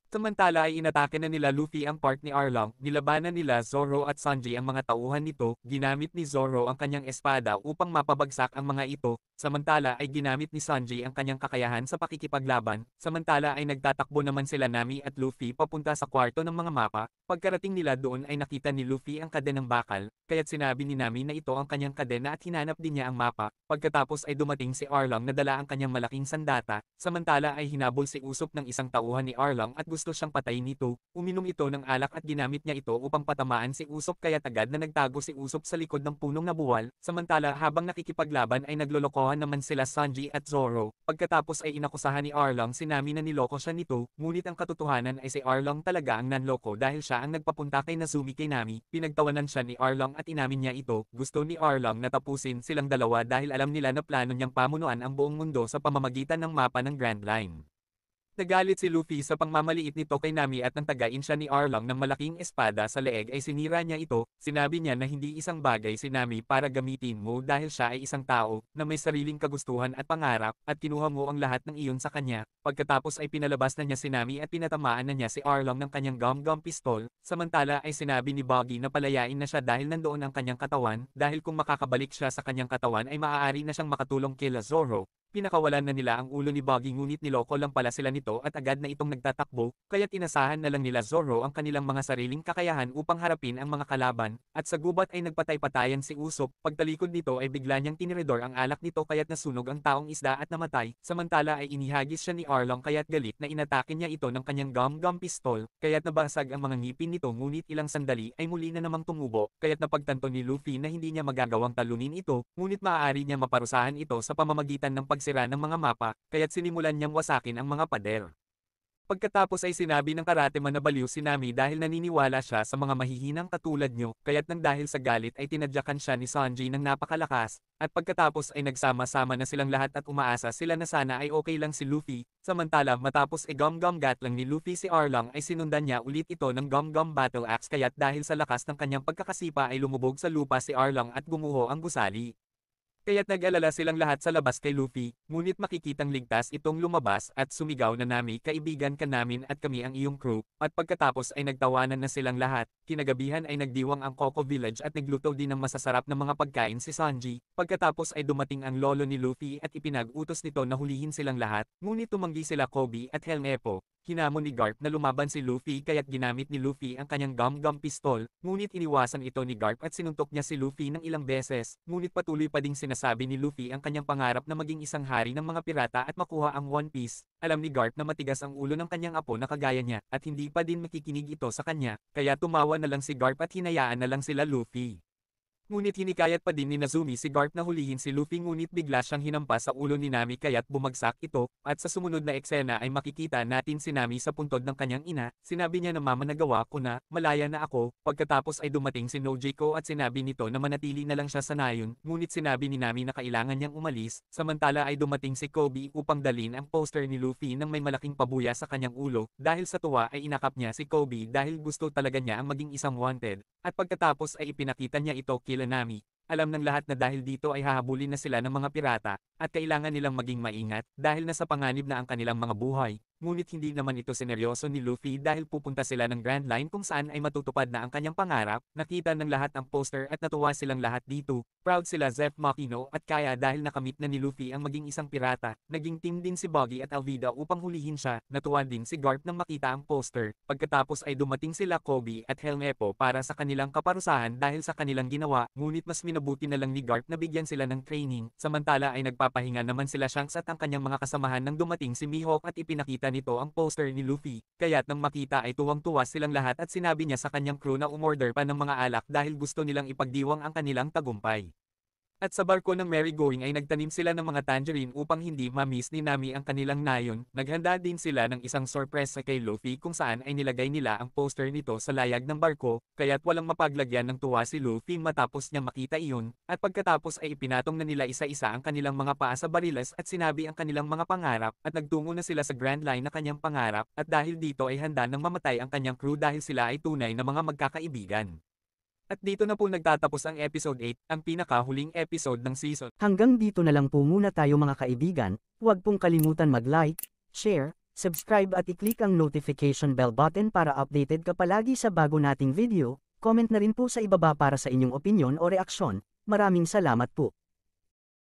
Samantala ay inatake na nila Luffy ang part ni Arlong, nilabanan nila Zoro at Sanji ang mga tauhan nito, ginamit ni Zoro ang kanyang espada upang mapabagsak ang mga ito, samantala ay ginamit ni Sanji ang kanyang kakayahan sa pakikipaglaban, samantala ay nagtatakbo naman sila Nami at Luffy papunta sa kwarto ng mga mapa. Pagkarating nila doon ay nakita ni Luffy ang kadenang bakal, kaya't sinabi ni Nami na ito ang kanyang kadena at hinanap din niya ang mapa. Pagkatapos ay dumating si Arlong na dala ang kanyang malaking sandata, samantala ay hinabol si Usopp ng isang tauhan ni Arlong at gusto siyang patayin nito. Uminom ito ng alak at ginamit niya ito upang patamaan si Usopp kaya agad na nagtago si Usopp sa likod ng punong nabuwal, samantala habang nakikipaglaban ay naglolokohan naman sila Sanji at Zoro. Pagkatapos ay inakusahan ni Arlong si Nami na niloko siya nito, ngunit ang katotohanan ay si Arlong talaga ang nanloko dahil siya ang nagpapunta kay Nazumi kay Nami. Pinagtawanan siya ni Arlong at inamin niya ito. Gusto ni Arlong na tapusin silang dalawa dahil alam nila na plano niyang pamunuan ang buong mundo sa pamamagitan ng mapa ng Grand Line. Nagalit si Luffy sa pangmamaliit nito kay Nami at nang tagain siya ni Arlong ng malaking espada sa leeg ay sinira niya ito. Sinabi niya na hindi isang bagay si Nami para gamitin mo dahil siya ay isang tao na may sariling kagustuhan at pangarap at kinuha mo ang lahat ng iyon sa kanya. Pagkatapos ay pinalabas na niya si Nami at pinatamaan na niya si Arlong ng kanyang gum-gum pistol. Samantala ay sinabi ni Buggy na palayain na siya dahil nandoon ang kanyang katawan dahil kung makakabalik siya sa kanyang katawan ay maaari na siyang makatulong kila Zoro. Pinakawalan na nila ang ulo ni Buggy ngunit niloko lang pala sila nito at agad na itong nagtatakbo, kaya't inasahan na lang nila Zoro ang kanilang mga sariling kakayahan upang harapin ang mga kalaban, at sa gubat ay nagpatay-patayan si Usopp. Pagtalikod nito ay bigla niyang tiniridor ang alak nito kaya't nasunog ang taong isda at namatay, samantala ay inihagis siya ni Arlong kaya't galit na inatake niya ito ng kanyang gum-gum pistol, kaya't nabasag ang mga ngipin nito ngunit ilang sandali ay muli na namang tumubo, kaya't napagtanto ni Luffy na hindi niya magagawang talunin ito, ngunit maaari niya maparusahan ito sa pamamagitan ng pagsira ng mga mapa, kaya't sinimulan niyang wasakin ang mga pader. Pagkatapos ay sinabi ng karate man na baliw si Nami dahil naniniwala siya sa mga mahihinang katulad nyo, kaya't nang dahil sa galit ay tinadyakan siya ni Sanji ng napakalakas, at pagkatapos ay nagsama-sama na silang lahat at umaasa sila na sana ay okay lang si Luffy, samantala matapos gum-gum gat lang ni Luffy si Arlong ay sinundan niya ulit ito ng gum-gum battle axe kaya't dahil sa lakas ng kanyang pagkakasipa ay lumubog sa lupa si Arlong at gumuho ang gusali. Kaya't nag-alala silang lahat sa labas kay Luffy, ngunit makikitang ligtas itong lumabas at sumigaw na Nami kaibigan ka namin at kami ang iyong crew, at pagkatapos ay nagtawanan na silang lahat. Kinagabihan ay nagdiwang ang Coco Village at nagluto din ng masasarap na mga pagkain si Sanji, pagkatapos ay dumating ang lolo ni Luffy at ipinag-utos nito na hulihin silang lahat, ngunit tumanggi sila Kobe at Helmepo. Hinamon ni Garp na lumaban si Luffy kaya't ginamit ni Luffy ang kanyang gum-gum pistol, ngunit iniwasan ito ni Garp at sinuntok niya si Luffy ng ilang beses, ngunit patuloy pa ding sinasabi ni Luffy ang kanyang pangarap na maging isang hari ng mga pirata at makuha ang One Piece. Alam ni Garp na matigas ang ulo ng kanyang apo na kagaya niya, at hindi pa din makikinig ito sa kanya, kaya tumawa na lang si Garp at hinayaan na lang sila Luffy. Ngunit hinikayat pa din ni Nazumi si Garp na hulihin si Luffy ngunit bigla siyang hinampas sa ulo ni Nami kaya't bumagsak ito, at sa sumunod na eksena ay makikita natin si Nami sa puntod ng kanyang ina. Sinabi niya na mama nagawa ko na, malaya na ako, pagkatapos ay dumating si Nojiko at sinabi nito na manatili na lang siya sa nayon, ngunit sinabi ni Nami na kailangan niyang umalis, samantala ay dumating si Kobe upang dalhin ang poster ni Luffy nang may malaking pabuya sa kanyang ulo, dahil sa tuwa ay inakap niya si Kobe dahil gusto talaga niya ang maging isang wanted, at pagkatapos ay ipinakita niya ito kila Nami. Alam ng lahat na dahil dito ay hahabulin na sila ng mga pirata, at kailangan nilang maging maingat dahil nasa panganib na ang kanilang mga buhay. Ngunit hindi naman ito seneryoso ni Luffy dahil pupunta sila ng Grand Line kung saan ay matutupad na ang kanyang pangarap. Nakita ng lahat ang poster at natuwa silang lahat dito. Proud sila Zeph Makino at Kaya dahil nakamit na ni Luffy ang maging isang pirata. Naging team din si Buggy at Alvida upang hulihin siya. Natuwa din si Garp nang makita ang poster. Pagkatapos ay dumating sila Kobe at Helmepo para sa kanilang kaparusahan dahil sa kanilang ginawa. Ngunit mas minabuti na lang ni Garp na bigyan sila ng training. Samantala ay nagpapahinga naman sila Shanks at ang kanyang mga kasamahan nang dumating si Mihawk at ipinakita nito ang poster ni Luffy, kaya't nang makita ay tuwang-tuwa silang lahat at sinabi niya sa kanyang crew na umorder pa ng mga alak dahil gusto nilang ipagdiwang ang kanilang tagumpay. At sa barko ng merry-going ay nagtanim sila ng mga tangerine upang hindi ma-miss ni Nami ang kanilang nayon. Naghanda din sila ng isang sorpresa kay Luffy kung saan ay nilagay nila ang poster nito sa layag ng barko, kaya't walang mapaglagyan ng tuwa si Luffy matapos niya makita iyon, at pagkatapos ay ipinatong na nila isa-isa ang kanilang mga paa sa bariles at sinabi ang kanilang mga pangarap, at nagtungo na sila sa Grand Line na kanyang pangarap, at dahil dito ay handa nang mamatay ang kanyang crew dahil sila ay tunay na mga magkakaibigan. At dito na po nagtatapos ang episode 8, ang pinakahuling episode ng season. Hanggang dito na lang po muna tayo mga kaibigan, huwag pong kalimutan mag-like, share, subscribe at i-click ang notification bell button para updated ka palagi sa bago nating video, comment na rin po sa ibaba para sa inyong opinyon o reaksyon. Maraming salamat po.